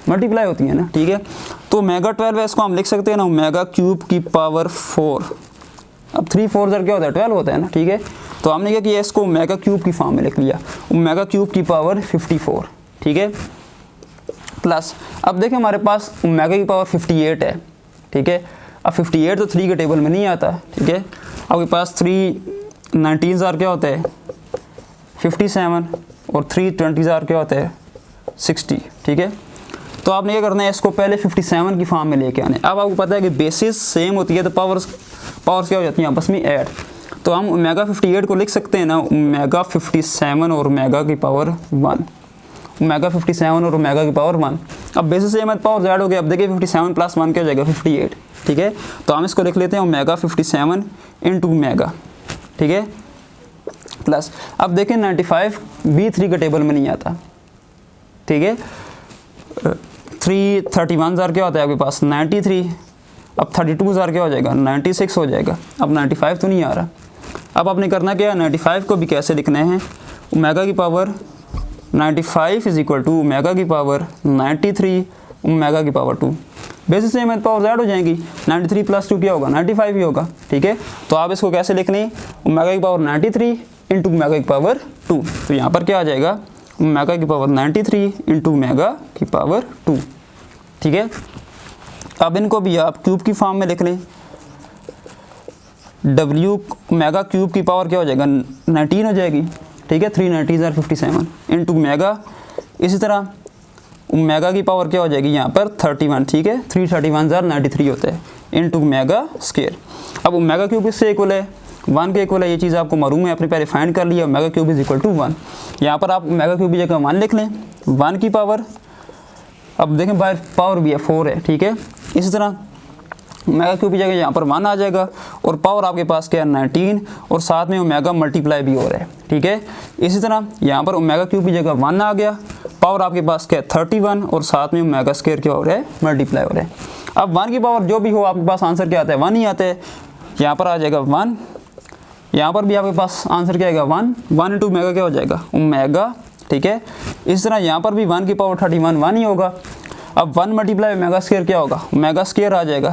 मल्टीप्लाई होती हैं ना, ठीक है। तो ओमेगा 12 है, इसको हम लिख सकते हैं ना ओमेगा क्यूब की पावर 4। अब 3 4 क्या होता है, 12 होता है ना, ठीक है। तो हमने क्या किया, इसको ओमेगा क्यूब की फॉर्म में लिख लिया, ओमेगा क्यूब की पावर 54, ठीक है, प्लस अब देखें हमारे पास ओमेगा की पावर 58 है, ठीक है। अब 58 तो 3 के टेबल में नहीं आता, ठीक है। आपके पास 3 19 क्या होता है 57 और 3 20 क्या होता है 60, ठीक है। तो आपने क्या करना है, इसको पहले 57 की फॉर्म में लेके आने। अब आपको पता है कि बेसिस सेम होती है तो पावर्स क्या हो जाती हैं आपस में ऐड, तो हम ओमेगा 58 को लिख सकते हैं ना ओमेगा 57 और ओमेगा की पावर 1, ओमेगा 57 और ओमेगा की पावर 1। अब बेसिस सेम है, पावर ऐड हो गया। अब देखिए 57 + 1 क्या हो जाएगा 58, ठीक है। तो हम इसको लिख लेते हैं ओमेगा 57 इंटू ओमेगा, ठीक है, प्लस अब देखें 95 भी 3 के टेबल में नहीं आता, ठीक है। 3 31 क्या होता है आपके पास 93, अब 32 क्या हो जाएगा 96 हो जाएगा। अब 95 तो नहीं आ रहा। अब आपने करना क्या है, 95 को भी कैसे लिखना है, ओमेगा की power 95 is equal to omega की पावर 93 ओमेगा की पावर 2। बेसिस से में पावर ऐड हो जाएंगी, 93 + 2 क्या होगा 95 ही होगा, ठीक है। तो आप इसको कैसे लिख लें, ओमेगा की पावर 93 इंटू ओमेगा की पावर 2। तो यहाँ पर क्या आ जाएगा ओमेगा की पावर 93 इंटू ओमेगा की पावर 2, ठीक है। अब इनको भी आप क्यूब की फॉर्म में लिख लें, W ओमेगा क्यूब की पावर क्या हो जाएगा 19 हो जाएगी, ठीक है। 3 19 57 इंटू ओमेगा, इसी तरह ओमेगा की पावर क्या हो जाएगी यहाँ पर 31, ठीक है। 3 31 93 होता है इंटू ओमेगा स्केयर। अब ओमेगा क्यूब इससे इक्वल है 1 के इक्वल है, ये चीज़ आपको मालूम है, आपने पहले फाइंड कर लिया। Omega cube is equal to 1, यहाँ पर आप ओमेगा क्यूब की जगह 1 लिख लें, 1 की पावर, अब देखें बाय पावर भी है 4 है, ठीक है। इसी तरह ओमेगा क्यूब की जगह यहाँ पर 1 आ जाएगा, और पावर आपके पास क्या है 19, और साथ में ओमेगा मल्टीप्लाई भी हो रहा है, ठीक है। इसी तरह यहाँ पर ओमेगा क्यूब की जगह 1 आ गया, पावर आपके पास क्या है 31, और साथ में ओमेगा स्क्वायर क्या हो रहा है मल्टीप्लाई हो रहा है। अब 1 की पावर जो भी हो आपके पास आंसर क्या आता है 1 ही आता है, यहाँ पर आ जाएगा 1, यहाँ पर भी आपके पास आंसर क्या आएगा 1 इंटू ओमेगा क्या हो जाएगा ओमेगा, ठीक है। इस तरह यहाँ पर भी 1 की पावर 31 1 ही होगा। अब 1 मल्टीप्लाई ओमेगा स्क्वायर क्या होगा, ओमेगा स्क्वायर आ जाएगा।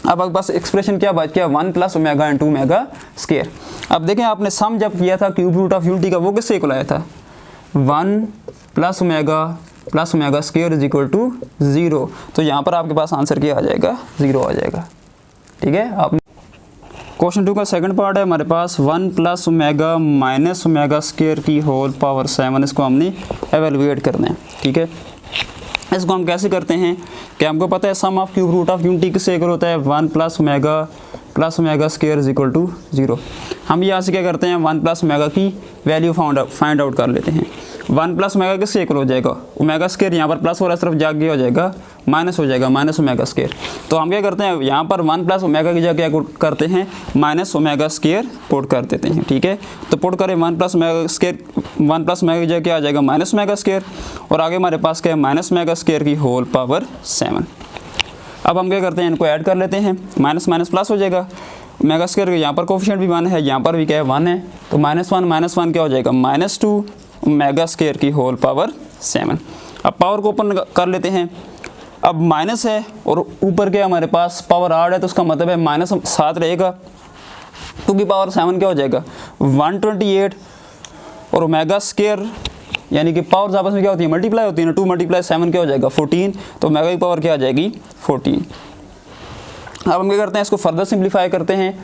अब आपके पास एक्सप्रेशन क्या बच गया, 1 plus omega into omega square. अब देखें आपने सम जब किया था क्यूब रूट ऑफ यूनिटी का, वो किससे इक्वल आया था, 1 plus omega square is equal to 0। तो यहाँ पर आपके पास आंसर क्या आ जाएगा, 0 आ जाएगा। ठीक है। आप क्वेश्चन 2 का सेकंड पार्ट है हमारे पास 1 plus omega minus omega square की होल पावर 7। इसको हमने एवेलुएट करना है। ठीक है। इसको हम कैसे करते हैं कि हमको पता है sum of cube root of unity किससे इक्वल होता है, 1 plus omega square is equal to 0। हम यहाँ से क्या करते हैं, 1 प्लस ओमेगा की वैल्यू फाइंड आउट कर लेते हैं। 1 प्लस ओमेगा किससे इक्वल हो जाएगा, ओमेगा स्क्वायर यहाँ पर प्लस हो रहा है, तरफ जाके हो जाएगा माइनस हो जाएगा, माइनस ओमेगा स्क्वायर। तो हम क्या करते हैं, यहाँ पर 1 प्लस ओमेगा की जगह क्या करते हैं, माइनस ओमेगा स्क्वायर पुट कर देते हैं। ठीक है। तो पुट करें 1 प्लस ओमेगा की जगह क्या आ जाएगा, माइनस ओमेगा स्क्वायर, और आगे हमारे पास क्या है, माइनस ओमेगा स्क्वायर की होल पावर 7। अब हम क्या करते हैं, इनको ऐड कर लेते हैं, माइनस माइनस प्लस हो जाएगा। ओमेगा स्क्वायर यहाँ पर कोफिशिएंट भी 1 है, यहाँ पर भी क्या है 1 है, तो माइनस वन क्या हो जाएगा, -2 ओमेगा स्क्वायर की होल पावर 7। अब पावर को ओपन कर लेते हैं। अब माइनस है और ऊपर क्या हमारे पास पावर 8 है, तो उसका मतलब है -7 रहेगा। 2 की पावर 7 क्या हो जाएगा, 128, और ओमेगा स्क्वायर यानी कि पावर्स आपस में क्या होती है, मल्टीप्लाई होती है ना, 2 मल्टीप्लाई 7 क्या हो जाएगा 14। तो ओमेगा की पावर क्या आ जाएगी 14। अब हम क्या करते हैं, इसको फर्दर सिंप्लीफाई करते हैं।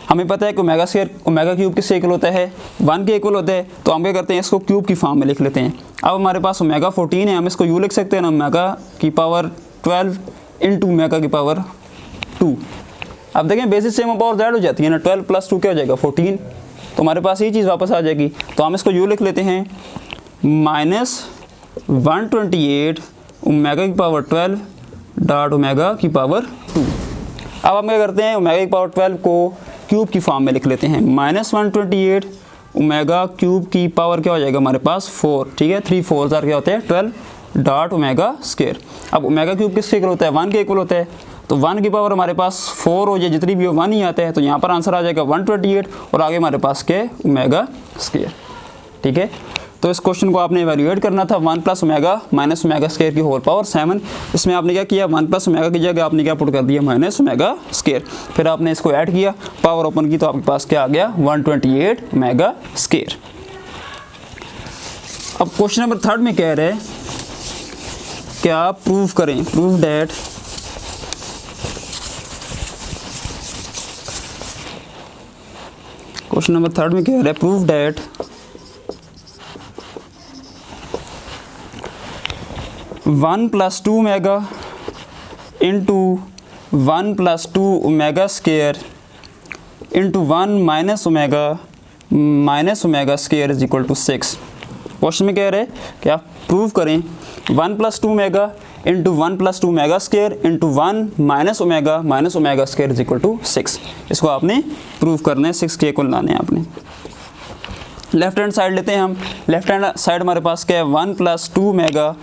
हमें पता है कि ओमेगा स्क्वायर ओमेगा क्यूब किससे इक्वल होता है, 1 के इक्वल होता है। तो हम क्या करते हैं, इसको क्यूब की फॉर्म में लिख लेते हैं। अब हमारे पास ओमेगा 14 है, हम इसको यूँ लिख सकते हैं ना, ओमेगा की पावर 12 इंटू ओमेगा की पावर 2। अब देखें बेसिस से हम पावर ज़्यादा हो जाती है ना, 12 प्लस 2 क्या हो जाएगा 14। तो हमारे पास ये चीज़ वापस आ जाएगी। तो हम इसको यूँ लिख लेते हैं, -128 ओमेगा की पावर 12 डॉट ओमेगा की पावर 2। अब हम क्या करते हैं, ओमेगा की पावर 12 को क्यूब की फॉर्म में लिख लेते हैं। -128 ओमेगा क्यूब की पावर क्या हो जाएगा हमारे पास 4। ठीक है। 3 4 क्या होते हैं 12 डॉट ओमेगा स्क्वायर। अब ओमेगा क्यूब किससे इक्वल होता है, 1 के इक्वल होता है। तो 1 की पावर हमारे पास 4 हो जाए, जितनी भी हो 1 ही आता है। तो यहाँ पर आंसर आ जाएगा 128, और आगे हमारे पास क्या है, ओमेगा स्क्वायर। ठीक है। तो इस क्वेश्चन को आपने इवैल्यूएट करना था, 1 plus omega minus omega square की होल पावर 7। इसमें आपने क्या किया, 1 प्लस ओमेगा की जगह आपने क्या पुट कर दिया, माइनस ओमेगा स्क्वायर। फिर आपने इसको ऐड किया, पावर ओपन की, तो आपके पास क्या आ गया 128 ओमेगा स्क्वायर। अब क्वेश्चन नंबर 3 में कह रहे हैं कि आप प्रूव करें, प्रूव डैट क्वेश्चन नंबर 3 में कह रहे हैं prove that one plus 2 omega into 1 plus 2 omega square into 1 minus omega square is equal to 6। Question में कह रहे हैं कि आप प्रूव करें 1 plus 2 omega into 1 plus 2 omega square into 1 minus omega square is equal to 6। इसको आपने prove करना है, 6 के इक्वल लाने हैं आपने। लेफ्ट हैंड साइड लेते हैं हम। लेफ्ट हैंड साइड हमारे पास क्या है, 1 plus 2 omega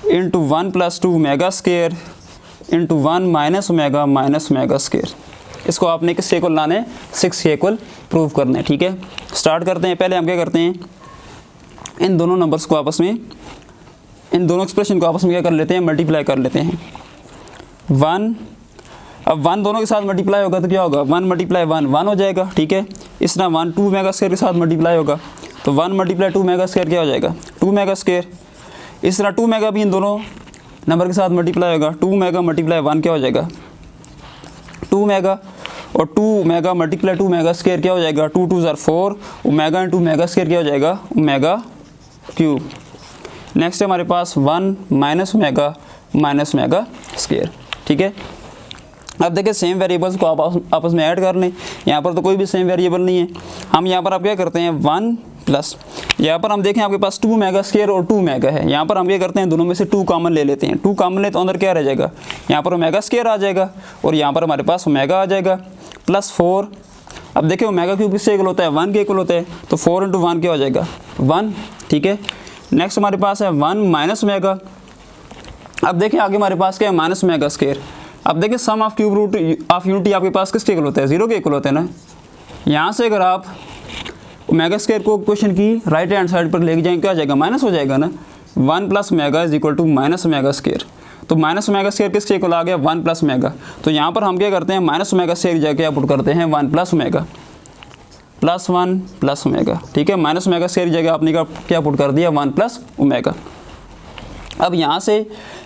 into 1 plus 2 omega square into 1 minus omega square. इसको आपने किसके इक्वल लाना है, 6 के इक्वल प्रूव करना है। ठीक है। स्टार्ट करते हैं। पहले हम क्या करते हैं, इन दोनों नंबर्स को आपस में, इन दोनों एक्सप्रेशन को आपस में क्या कर लेते हैं, मल्टीप्लाई कर लेते हैं। 1, अब 1 दोनों के साथ मल्टीप्लाई होगा तो क्या होगा, 1 मल्टीप्लाई 1 हो जाएगा। ठीक है। इस तरह 1 2 ओमेगा स्क्वायर के साथ मल्टीप्लाई होगा, तो 1 मल्टीप्लाई 2 ओमेगा स्क्वायर क्या हो जाएगा, 2 ओमेगा स्क्वायर। इस तरह 2 ओमेगा भी इन दोनों नंबर के साथ मल्टीप्लाई होगा, 2 ओमेगा मल्टीप्लाई 1 क्या हो जाएगा, 2 ओमेगा, और 2 ओमेगा मल्टीप्लाई 2 ओमेगा स्क्वायर क्या हो जाएगा, 2 2 ज़ार 4 ओमेगा इंटू ओमेगा स्क्वायर क्या हो जाएगा, ओमेगा क्यूब। नेक्स्ट है हमारे पास 1 माइनस ओमेगा स्क्वायर। ठीक है। अब देखिए सेम वेरिएबल्स को आप आपस में ऐड कर लें। यहाँ पर तो कोई भी सेम वेरिएबल नहीं है। हम यहाँ पर आप क्या करते हैं, 1 प्लस, यहाँ पर हम देखें आपके पास 2 ओमेगा स्क्वायर और 2 ओमेगा है। यहाँ पर हम क्या करते हैं, दोनों में से 2 कॉमन ले लेते हैं। 2 कॉमन ले तो अंदर क्या रह जाएगा, यहाँ पर ओमेगा स्क्वायर आ जाएगा, और यहाँ पर हमारे पास ओमेगा आ जाएगा, प्लस 4। अब देखिए ओमेगा क्यूब किससे इक्वल होता है, 1 के इक्वल होता है। तो 4 इंटू 1 क्या हो जाएगा, 1। ठीक है। नेक्स्ट हमारे पास है 1 माइनस ओमेगा। अब देखिए आगे हमारे पास क्या है, माइनस ओमेगा स्क्वायर। अब देखिए sum of cube root of unity आपके पास किसके इक्वल होता है, 0 के इक्वल होता है ना। यहाँ से अगर आप ओमेगा स्क्वायर को क्वेश्चन की राइट हैंड साइड पर लेके जाएंगे, क्या हो जाएगा, माइनस हो जाएगा ना। 1 plus omega is equal to minus omega square. तो माइनस ओमेगा स्क्वायर किसके इक्वल आ गया, 1 प्लस ओमेगा। तो यहाँ पर हम क्या करते हैं, माइनस ओमेगा स्क्वायर की जगह क्या पुट करते हैं, 1 plus omega plus 1 plus omega. ठीक है, माइनस ओमेगा स्क्वायर की जगह आपने क्या पुट कर दिया, 1 प्लस ओमेगा। अब यहाँ से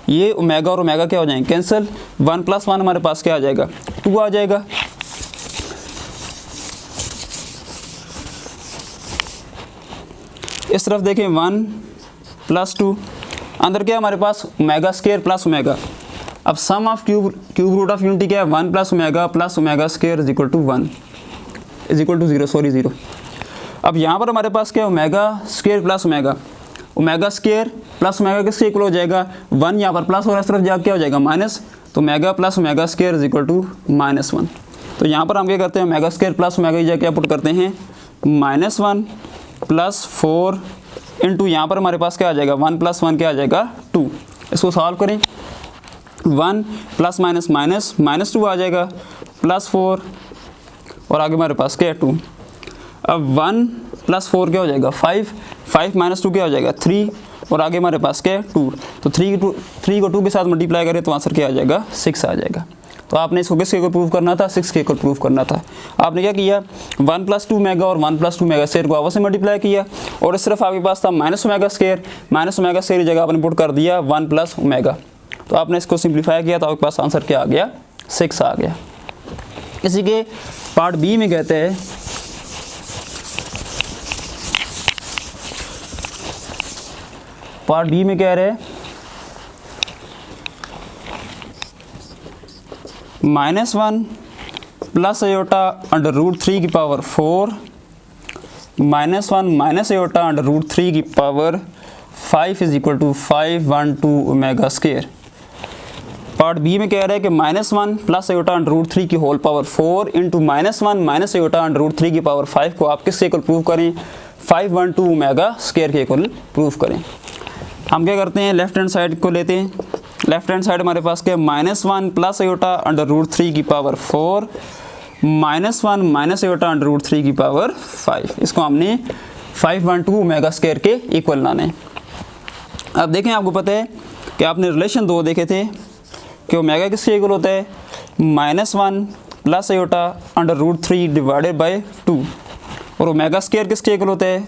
ये ओमेगा और ओमेगा क्या हो जाएंगे, कैंसिल। 1 प्लस 1 हमारे पास क्या आ जाएगा, 2 आ जाएगा। इस तरफ देखें 1 प्लस 2, अंदर क्या है हमारे पास, ओमेगा स्क्वायर प्लस ओमेगा। अब sum of cube root of unity क्या है, 1 plus omega square is equal to 1 is equal to 0, sorry 0। अब यहाँ पर हमारे पास क्या है, omega square plus omega. Omega square plus omega किसके इक्वल हो जाएगा, 1 यहाँ पर प्लस और इस तरफ जाकर क्या हो जाएगा, माइनस। तो omega plus omega square is equal to -1। तो यहाँ पर हम क्या करते हैं, ओमेगा स्क्वायर प्लस ओमेगा की जगह क्या पुट करते हैं, -1 प्लस 4 इंटू यहाँ पर हमारे पास क्या आ जाएगा, 1 प्लस 1 क्या आ जाएगा, 2। इसको सॉल्व करें, 1 प्लस माइनस माइनस -2 आ जाएगा, प्लस 4 और आगे हमारे पास क्या है, 2। अब 1 प्लस 4 क्या हो जाएगा, 5 माइनस 2 क्या हो जाएगा, 3 और आगे हमारे पास क्या है, 2। तो 3 को 2 के साथ मल्टीप्लाई करें तो आंसर क्या आ जाएगा, 6 आ जाएगा। तो आपने इसको किसके ऊपर प्रूव करना था, 6 के ऊपर प्रूव करना था। आपने क्या किया, 1 प्लस 2 ओमेगा और 1 प्लस 2 ओमेगा स्क्वायर को आपस में मल्टीप्लाई किया और इस तरफ आपके पास था माइनस ओमेगा स्क्वायर की जगह आपने पुट कर दिया 1 प्लस ओमेगा। तो आपने इसको सिंप्लीफाई किया तो आपके पास आंसर क्या आ गया, 6 आ गया। इसी के पार्ट बी में कहते हैं पार्ट बी में कह रहे हैं -1 प्लस आयोटा अंडर रूट 3 की power 4 -1 minus iota under root 3 की power 5 is equal to 512 omega square. Part b में कह रहे हैं कि -1 प्लस आयोटा अंडर रूट 3 की whole power 4 into -1 minus iota under root 3 की पावर 5 को आप किसके इक्वल प्रूव करें, 512 ओमेगा स्क्वायर के इक्वल प्रूव करें। हम क्या करते हैं, लेफ्ट हैंड साइड को लेते हैं। लेफ्ट हैंड साइड हमारे पास क्या है, -1 प्लस आयोटा अंडर रूट 3 की power 4 -1 minus iota under root 3 की पावर 5। इसको हमने 512 ओमेगा स्क्वायर के इक्वल लाना है। अब देखें, आपको पता है कि आपने रिलेशन 2 देखे थे कि ओमेगा किसके इक्वल होता है, -1 plus iota under root 3 divided by 2 और ओमेगा स्क्वायर किसके इक्वल होता है,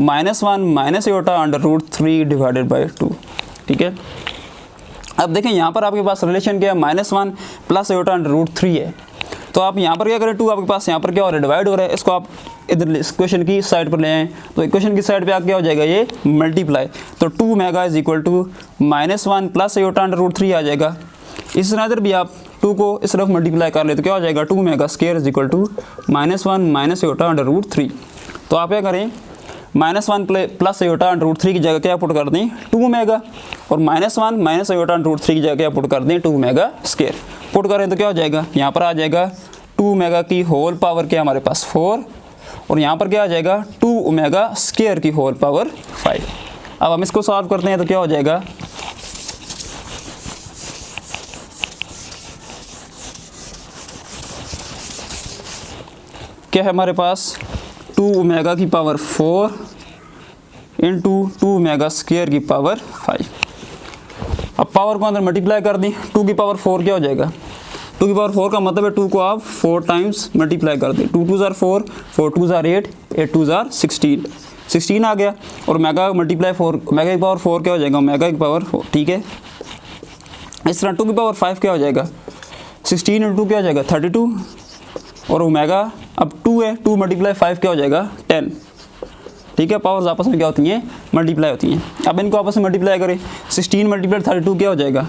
-1 minus iota under root 3 divided by 2। ठीक है, अब देखें यहाँ पर आपके पास रिलेशन क्या है, -1 प्लस आयोटा अंडर रूट 3 है। तो आप यहाँ पर क्या करें, 2 आपके पास यहाँ पर क्या हो रहा है, डिवाइड हो रहा है। इसको आप इधर क्वेश्चन की साइड पर ले आए तो इक्वेशन की साइड पे आप क्या हो जाएगा, ये मल्टीप्लाई। तो 2 omega is equal to -1 plus iota under root 3 आ जाएगा। इस तरह इधर भी आप 2 को इस तरफ मल्टीप्लाई कर ले तो क्या हो जाएगा, 2 omega square is equal to -1 minus iota under root 3। तो आप क्या करें, -1 प्लस आयोटा अंडर रूट 3 की जगह क्या पुट कर दें, 2 ओमेगा और -1 माइनस आयोटा अंडर रूट 3 की जगह क्या पुट कर दें, 2 ओमेगा स्क्वायर। पुट करें तो क्या हो जाएगा, यहाँ पर आ जाएगा 2 ओमेगा की होल पावर क्या हमारे पास 4 और यहाँ पर क्या आ जाएगा 2 ओमेगा स्क्वायर की होल पावर 5। अब हम इसको सॉल्व करते हैं तो क्या हो जाएगा, क्या है हमारे पास 2 ओमेगा की पावर 4 इंटू 2 ओमेगा स्क्वायर की पावर 5। अब पावर को अंदर मल्टीप्लाई कर दी, 2 की पावर 4 क्या हो जाएगा, 2 की पावर 4 का मतलब है 2 को आप 4 टाइम्स मल्टीप्लाई कर दें। 2 2 ज़ार 4, 4 2 ज़ार 8, 8 2 ज़ार 16 आ गया और ओमेगा मल्टीप्लाई 4, ओमेगा की पावर 4 क्या हो जाएगा, ओमेगा की पावर 4। ठीक है, इस तरह 2 की पावर 5 क्या हो जाएगा, 16 इंटू क्या हो जाएगा 32 और ओमेगा अब 2 है, 2 मल्टीप्लाई 5 क्या हो जाएगा 10। ठीक है, पावर्स आपस में क्या होती हैं, मल्टीप्लाई होती हैं। अब इनको आपस में मल्टीप्लाई करें, 16 मल्टीप्लाई 32 क्या हो जाएगा,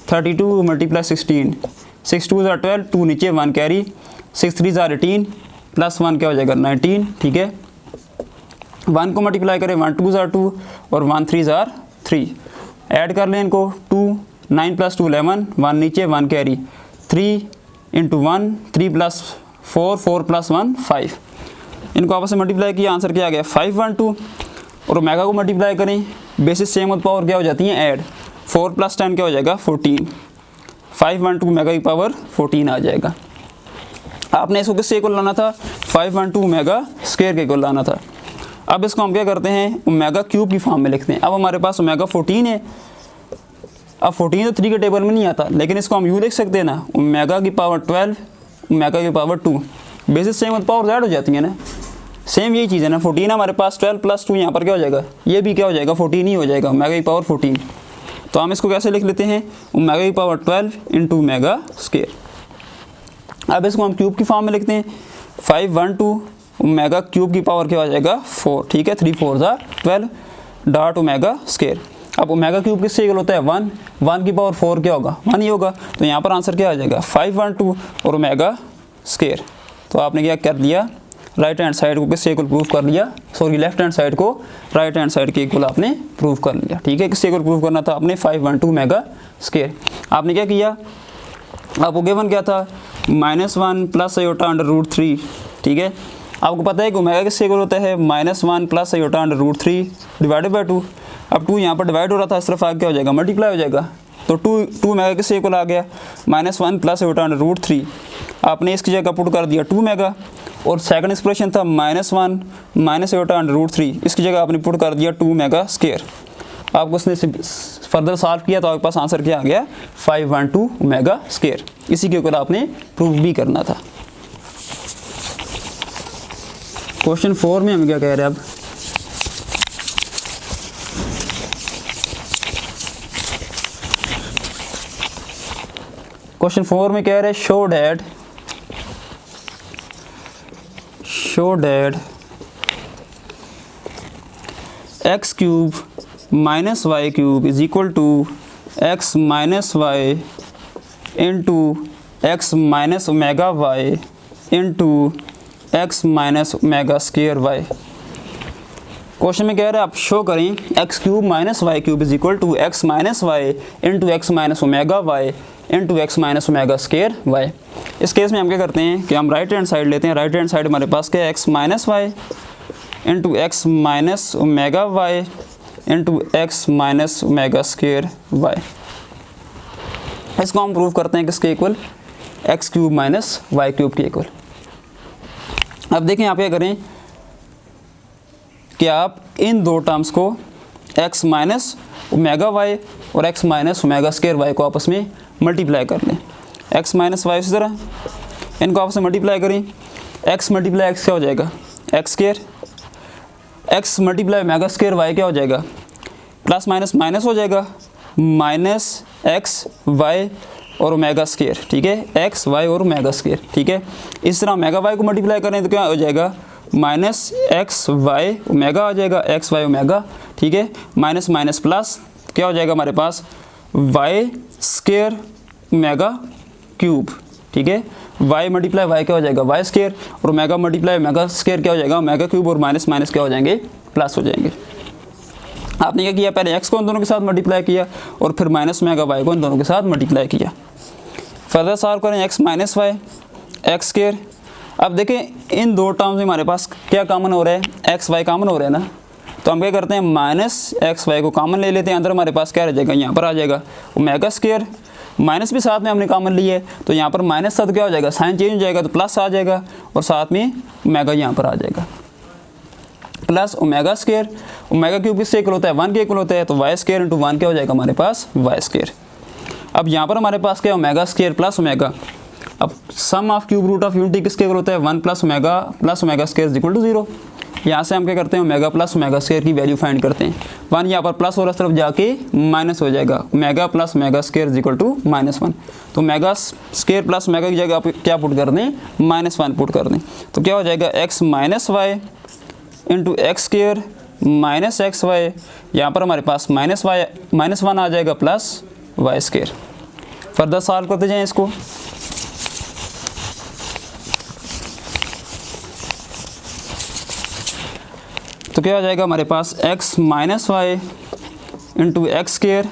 32 मल्टीप्लाई 16, 6 2 ज़ार 12, 2 नीचे 1 कैरी, 6 3 ज़ार 18 प्लस 1 क्या हो जाएगा 19। ठीक है, 1 को मल्टीप्लाई करें, 1 2 ज़ार 2 और 1 3 ज़ार 3, ऐड कर लें इनको, 2 9 प्लस 2 11, 1 नीचे 1 कैरी, 3 इंटू 1 3 प्लस 4 4 प्लस 1 5। इनको आपस में मल्टीप्लाई किया, आंसर क्या आ गया 512 और ओमेगा को मल्टीप्लाई करें, बेसिस सेम और पावर क्या हो जाती हैं ऐड, 4 प्लस 10 क्या हो जाएगा 14, 512 ओमेगा की पावर 14 आ जाएगा। आपने इसको किसके इक्वल लाना था, 512 ओमेगा स्क्वायर के इक्वल लाना था। अब इसको हम क्या करते हैं, ओमेगा क्यूब की फॉर्म में लिखते हैं। अब हमारे पास ओमेगा 14 है। अब 14 तो 3 के टेबल में नहीं आता, लेकिन इसको हम यूँ लिख सकते हैं ना, ओमेगा की पावर 12 ओमेगा की पावर 2, बेसिस सेम तो पावर ज़्यादा हो जाती है ना, सेम यही चीज़ है ना। 14 हमारे पास 12 + 2 यहाँ पर क्या हो जाएगा, ये भी क्या हो जाएगा 14 ही हो जाएगा, ओमेगा की पावर 14। तो हम इसको कैसे लिख लेते हैं, ओमेगा की पावर 12 × ओमेगा स्क्वायर। अब इसको हम क्यूब की फॉर्म में लिखते हैं, 512 ओमेगा क्यूब की पावर क्या हो जाएगा 4, ठीक है, 3 4 12 डॉट ओमेगा स्क्वायर। अब ओमेगा क्यूब किससे इक्वल होता है 1, 1 की पावर 4 क्या होगा 1 ही होगा। तो यहाँ पर आंसर क्या आ जाएगा 512 और ओमेगा स्क्वायर। तो आपने क्या कर लिया, राइट हैंड साइड को किससे इक्वल प्रूव कर लिया, सॉरी लेफ्ट हैंड साइड को राइट हैंड साइड के इक्वल आपने प्रूव कर लिया, ठीक है। किससे इक्वल प्रूव करना था आपने, 512 ओमेगा स्क्वायर। आपने क्या किया, आपको गिवन क्या था -1 + आयोटा √3, ठीक है। आपको पता है कि ओमेगा किससे इक्वल होता है -1 + आयोटा √3 डिवाइडेड बाय 2। अब 2 यहाँ पर डिवाइड हो रहा था, इस तरफ आगे क्या हो जाएगा मल्टीप्लाई हो जाएगा। तो 2 ओमेगा किससे इक्वल आ गया -1 + आयोटा √3। आपने इसकी जगह पुट कर दिया 2 ओमेगा, और सेकंड एक्सप्रेशन था -1 - आयोटा √3, इसकी जगह आपने पुट कर दिया 2 ओमेगा स्क्वायर। आपको उसने फर्दर सॉल्व किया तो आपके पास आंसर क्या आ गया 512 ओमेगा स्क्वायर। इसी के ऊपर आपने प्रूव भी करना था। क्वेश्चन 4 में हम क्या कह रहे हैं, अब क्वेश्चन 4 में कह रहे हैं show that x³ - y³ is equal to x - y into x - omega y into x - omega square y। Question में कह रहे हैं आप शो करें x³ - y³ is equal to x - y into x - omega y into x - omega square y। इस case में हम क्या करते हैं कि हम राइट हैंड साइड लेते हैं। राइट हैंड साइड हमारे पास क्या है x - y into x - omega y into x - omega square y। इसको हम प्रूव करते हैं किसके इक्वल, x³ - y³ के इक्वल। अब देखें आप क्या करें कि आप इन दो टर्म्स को x - ओमेगा y और x - ओमेगा स्क्वायर y को आपस में मल्टीप्लाई कर लें। x - y इसी तरह इनको आपस में मल्टीप्लाई करें, x × x क्या हो जाएगा x², x × omega square y क्या हो जाएगा प्लस माइनस माइनस हो जाएगा -x y और ओमेगा स्क्वायर, ठीक है, x y और ओमेगा स्क्वायर, ठीक है। इस तरह ओमेगा y को मल्टीप्लाई करें तो क्या हो जाएगा -x y ओमेगा आ जाएगा, x y ओमेगा, ठीक है, माइनस माइनस प्लस क्या हो जाएगा हमारे पास y² ओमेगा क्यूब, ठीक है, y × y क्या हो जाएगा y² और ओमेगा × ओमेगा स्क्वायर क्या हो जाएगा ओमेगा क्यूब, और माइनस माइनस क्या हो जाएंगे प्लस हो जाएंगे। आपने क्या किया, पहले x को इन दोनों के साथ मल्टीप्लाई किया और फिर -ओमेगा y को इन दोनों के साथ मल्टीप्लाई किया। फर्दर सॉल्व करें x - y x²। अब देखें इन दो टर्म्स में हमारे पास क्या कॉमन हो रहा है, x y कॉमन हो रहा है ना, तो हम क्या करते हैं -x y को कॉमन ले लेते हैं। अंदर हमारे पास क्या रह जाएगा, यहाँ पर आ जाएगा ओमेगा स्क्वायर, माइनस भी साथ में हमने कॉमन ली है तो यहाँ पर माइनस था तो क्या हो जाएगा साइन चेंज हो जाएगा तो प्लस आ जाएगा, और साथ में ओमेगा यहाँ पर आ जाएगा plus omega square. Omega cube किससे इक्वल होता है 1 के इक्वल होता है, तो y² × 1 क्या हो जाएगा हमारे पास y²। अब यहाँ पर हमारे पास क्या ओमेगा स्क्वायर प्लस ओमेगा, अब sum of cube root of unity किसके इक्वल होता है 1 + omega plus omega square is equal to 0। यहाँ से हम क्या करते हैं ओमेगा प्लस ओमेगा स्क्वायर की वैल्यू फाइंड करते हैं। 1 यहाँ पर प्लस और इस तरफ जाके माइनस हो जाएगा, omega plus omega square is equal to -1। तो ओमेगा स्क्वायर प्लस ओमेगा की जगह आप क्या पुट कर दें -1 पुट कर दें, तो क्या हो जाएगा x - y into x² -x y, यहाँ पर हमारे पास -1 आ जाएगा प्लस y²। फर्दर सॉल्व करते जाएँ इसको। तो क्या हो जाएगा हमारे पास x - y into x²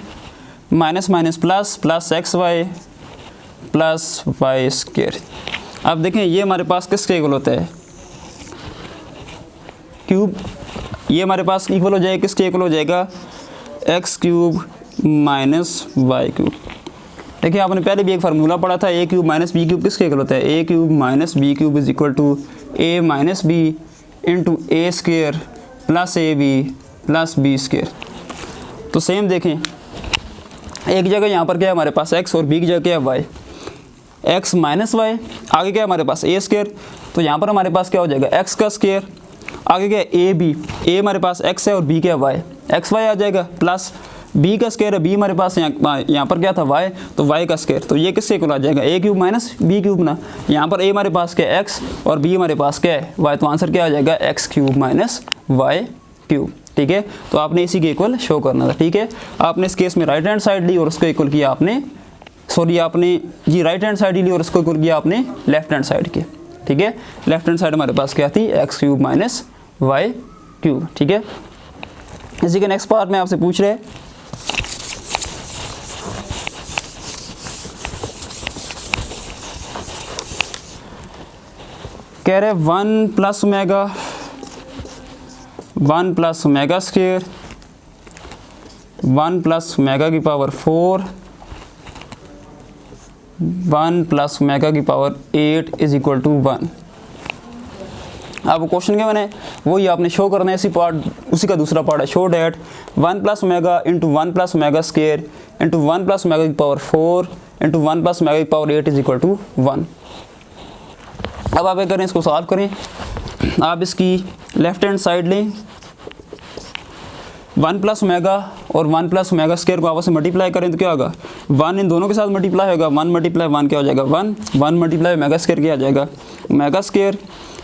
minus minus plus plus x y plus y²। अब देखें ये हमारे पास किसके इक्वल होता है क्यूब, ये हमारे पास इक्वल हो जाएगा किसके इक्वल हो जाएगा x³ - y³। देखिए आपने पहले भी एक फार्मूला पढ़ा था, A cube minus B cube किसके इक्वल होता है, ए cube minus B cube is equal to A minus B into A square plus A B plus B square. तो सेम देखें, एक जगह यहाँ पर क्या है हमारे पास x और b की जगह क्या है y, x माइनस वाई, आगे क्या है हमारे पास a स्क्वेयर, तो यहाँ पर हमारे पास क्या हो जाएगा x का स्क्वेयर, आगे क्या है a b, a हमारे पास x है और b क्या है y, x y आ जाएगा प्लस b का स्क्वायर है, b हमारे पास यहाँ पर क्या था y, तो y का स्क्वायर, तो ये किससे इक्वल आ जाएगा, a cube minus b cube ना, यहाँ पर a हमारे पास क्या है x और b हमारे पास क्या है y, तो आंसर क्या आ जाएगा x cube minus y cube. ठीक है, तो आपने इसी के इक्वल शो करना था। ठीक है, आपने इस केस में राइट हैंड साइड ली और उसको इक्वल किया आपने, सॉरी आपने जी राइट हैंड साइड ली और उसको इक्वल किया आपने लेफ्ट हैंड साइड के। ठीक है, लेफ्ट हैंड साइड हमारे पास क्या थी, x cube minus y cube. ठीक है, इसी के नेक्स्ट पार्ट में आपसे पूछ रहे हैं कह रहे 1 plus omega square 1 plus omega की पावर 4 1 प्लस ओमेगा की पावर 8 इज इक्वल टू 1। अब क्वेश्चन क्या मैंने वही आपने शो करना है, इसी पार्ट उसी का दूसरा पार्ट है, show that 1 plus omega into 1 plus omega square into 1 plus omega की पावर 4 इंटू 1 प्लस ओमेगा की पावर 8 इज इक्वल टू 1। अब आप क्या करें, इसको सॉल्व करें, आप इसकी लेफ्ट हैंड साइड लें, 1 प्लस ओमेगा और 1 प्लस ओमेगा स्क्वायर को आपस में मल्टीप्लाई करें तो क्या होगा, 1 इन दोनों के साथ मल्टीप्लाई होगा, 1 मल्टीप्लाई 1 क्या हो जाएगा 1 मल्टीप्लाई ओमेगा स्क्वायर क्या आ जाएगा ओमेगा स्क्वायर।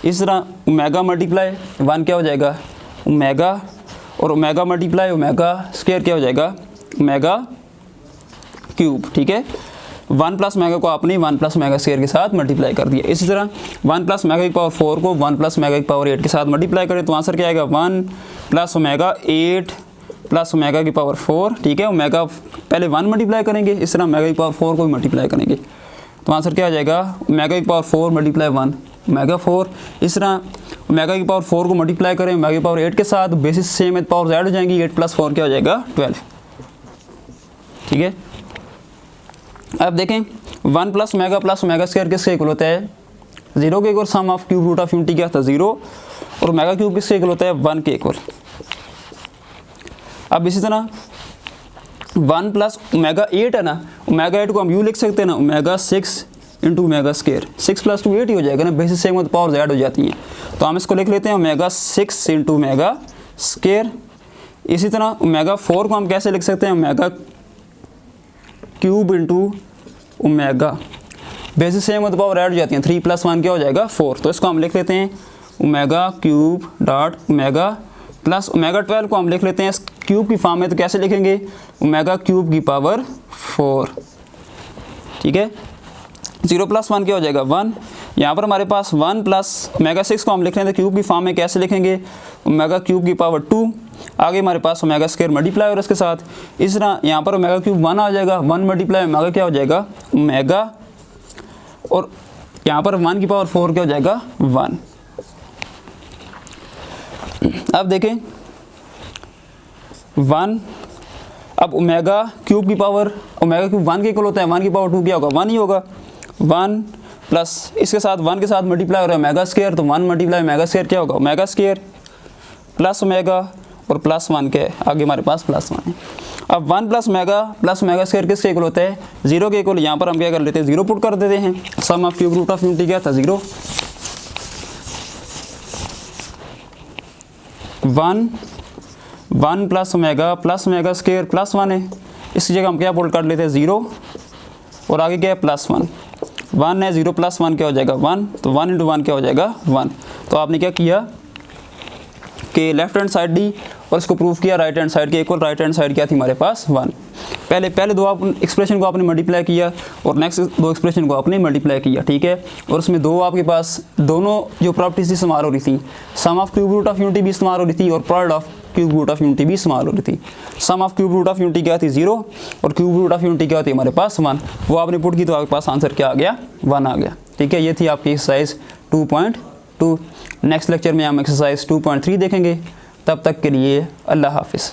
इस तरह ओमेगा मल्टीप्लाई 1 क्या हो जाएगा ओमेगा, और ओमेगा मल्टीप्लाई ओमेगा स्क्वायर क्या हो जाएगा ओमेगा क्यूब। ठीक है, 1 प्लस ओमेगा को आपने 1 प्लस ओमेगा स्क्वायर के साथ मल्टीप्लाई कर दिया। इसी तरह 1 प्लस ओमेगा की पावर 4 को 1 प्लस ओमेगा की पावर 8 के साथ मल्टीप्लाई करें तो आंसर क्या आएगा 1 प्लस ओमेगा 8 प्लस ओमेगा की पावर 4। ठीक है, ओमेगा पहले 1 मल्टीप्लाई करेंगे, इस तरह ओमेगा की पावर 4 को भी मल्टीप्लाई करेंगे तो आंसर क्या आ जाएगा ओमेगा की पावर 4 मल्टीप्लाई 1 ओमेगा 4। इस तरह ओमेगा की पावर 4 को मल्टीप्लाई करें ओमेगा की पावर 8 के साथ, बेसिस सेम है, पावर ऐड हो जाएंगी, 8 प्लस 4 क्या हो जाएगा 12। ठीक है, अब देखें 1 प्लस ओमेगा स्क्वायर किसके इक्वल होता है 0 के equal, sum of cube root of unity क्या था 0, और ओमेगा क्यूब किसके इक्वल होता है 1 के इक्वल। अब इसी तरह 1 प्लस ओमेगा 8 है ना, ओमेगा 8 को हम यूँ लिख सकते हैं ना omega 6 into omega square, 6 plus 2 8 ही हो जाएगा ना, बेसिस सेम तो पावर ऐड हो जाती हैं, तो हम इसको लिख लेते हैं ओमेगा 6 इंटू ओमेगा स्क्वायर। इसी तरह ओमेगा 4 को हम कैसे लिख सकते हैं omega cube into omega, basis same हो तो पावर ऐड हो जाती हैं, 3 प्लस 1 क्या हो जाएगा 4, तो इसको हम लिख लेते हैं omega cube dot omega plus omega 12 को हम लिख लेते हैं इस क्यूब की फॉर्म में, तो कैसे लिखेंगे ओमेगा क्यूब की पावर 4। ठीक है, 0 प्लस 1 क्या हो जाएगा 1, यहाँ पर हमारे पास 1 प्लस ओमेगा 6 को हम लिख लेते हैं क्यूब की फॉर्म में, कैसे लिखेंगे ओमेगा क्यूब की पावर 2, आगे हमारे पास ओमेगा स्क्वायर मल्टीप्लाई और इसके साथ, इस तरह यहाँ पर ओमेगा क्यूब 1 आ जाएगा, 1 मल्टीप्लाई ओमेगा क्या हो जाएगा ओमेगा, और यहाँ पर 1 की पावर 4 क्या हो जाएगा 1। अब देखें 1, अब ओमेगा क्यूब की पावर ओमेगा क्यूब 1 के इक्वल होता है, 1 की पावर 2 क्या होगा 1 ही होगा, 1 प्लस इसके साथ 1 के साथ मल्टीप्लाई हो रहा है ओमेगा स्क्वायर, तो 1 मल्टीप्लाई ओमेगा स्क्वायर क्या होगा ओमेगा स्क्वायर प्लस ओमेगा और प्लस 1 के आगे हमारे पास प्लस 1 है। अब 1 प्लस ओमेगा स्क्वायर किसके इक्वल होता है 0 के इक्वल, यहाँ पर हम क्या कर लेते हैं 0 पुट कर देते हैं, sum of cube root of unity क्या था 0, 1 प्लस ओमेगा स्क्वायर प्लस 1 है, इसकी जगह हम क्या पुट कर लेते हैं 0 और आगे क्या है प्लस 1 है, 0 प्लस 1 क्या हो जाएगा 1, तो 1 इंटू 1 क्या हो जाएगा 1। तो आपने क्या किया कि लेफ्ट हैंड साइड दी और इसको प्रूफ किया राइट हैंड साइड के इक्वल, राइट हैंड साइड क्या थी हमारे पास 1। पहले दो एक्सप्रेशन को आपने मल्टीप्लाई किया और नेक्स्ट दो एक्सप्रेशन को आपने मल्टीप्लाई किया। ठीक है, और उसमें दो आपके पास दोनों जो प्रॉपर्टीज इस्तेमाल हो रही थी, sum of cube root of unity भी इस्तेमाल हो रही थी और product of cube root of unity भी इस्तेमाल हो रही थी। Sum of cube root of unity क्या थी 0 और क्यूब रूट ऑफ यूनिटी क्या होती है हमारे पास 1, वो आपने पुट की तो आपके पास आंसर क्या आ गया 1 आ गया। ठीक है, ये थी आपकी एक्सरसाइज 2.2। नेक्स्ट लेक्चर में हम एक्सरसाइज 2.3 देखेंगे, तब तक के लिए अल्लाह हाफिज़।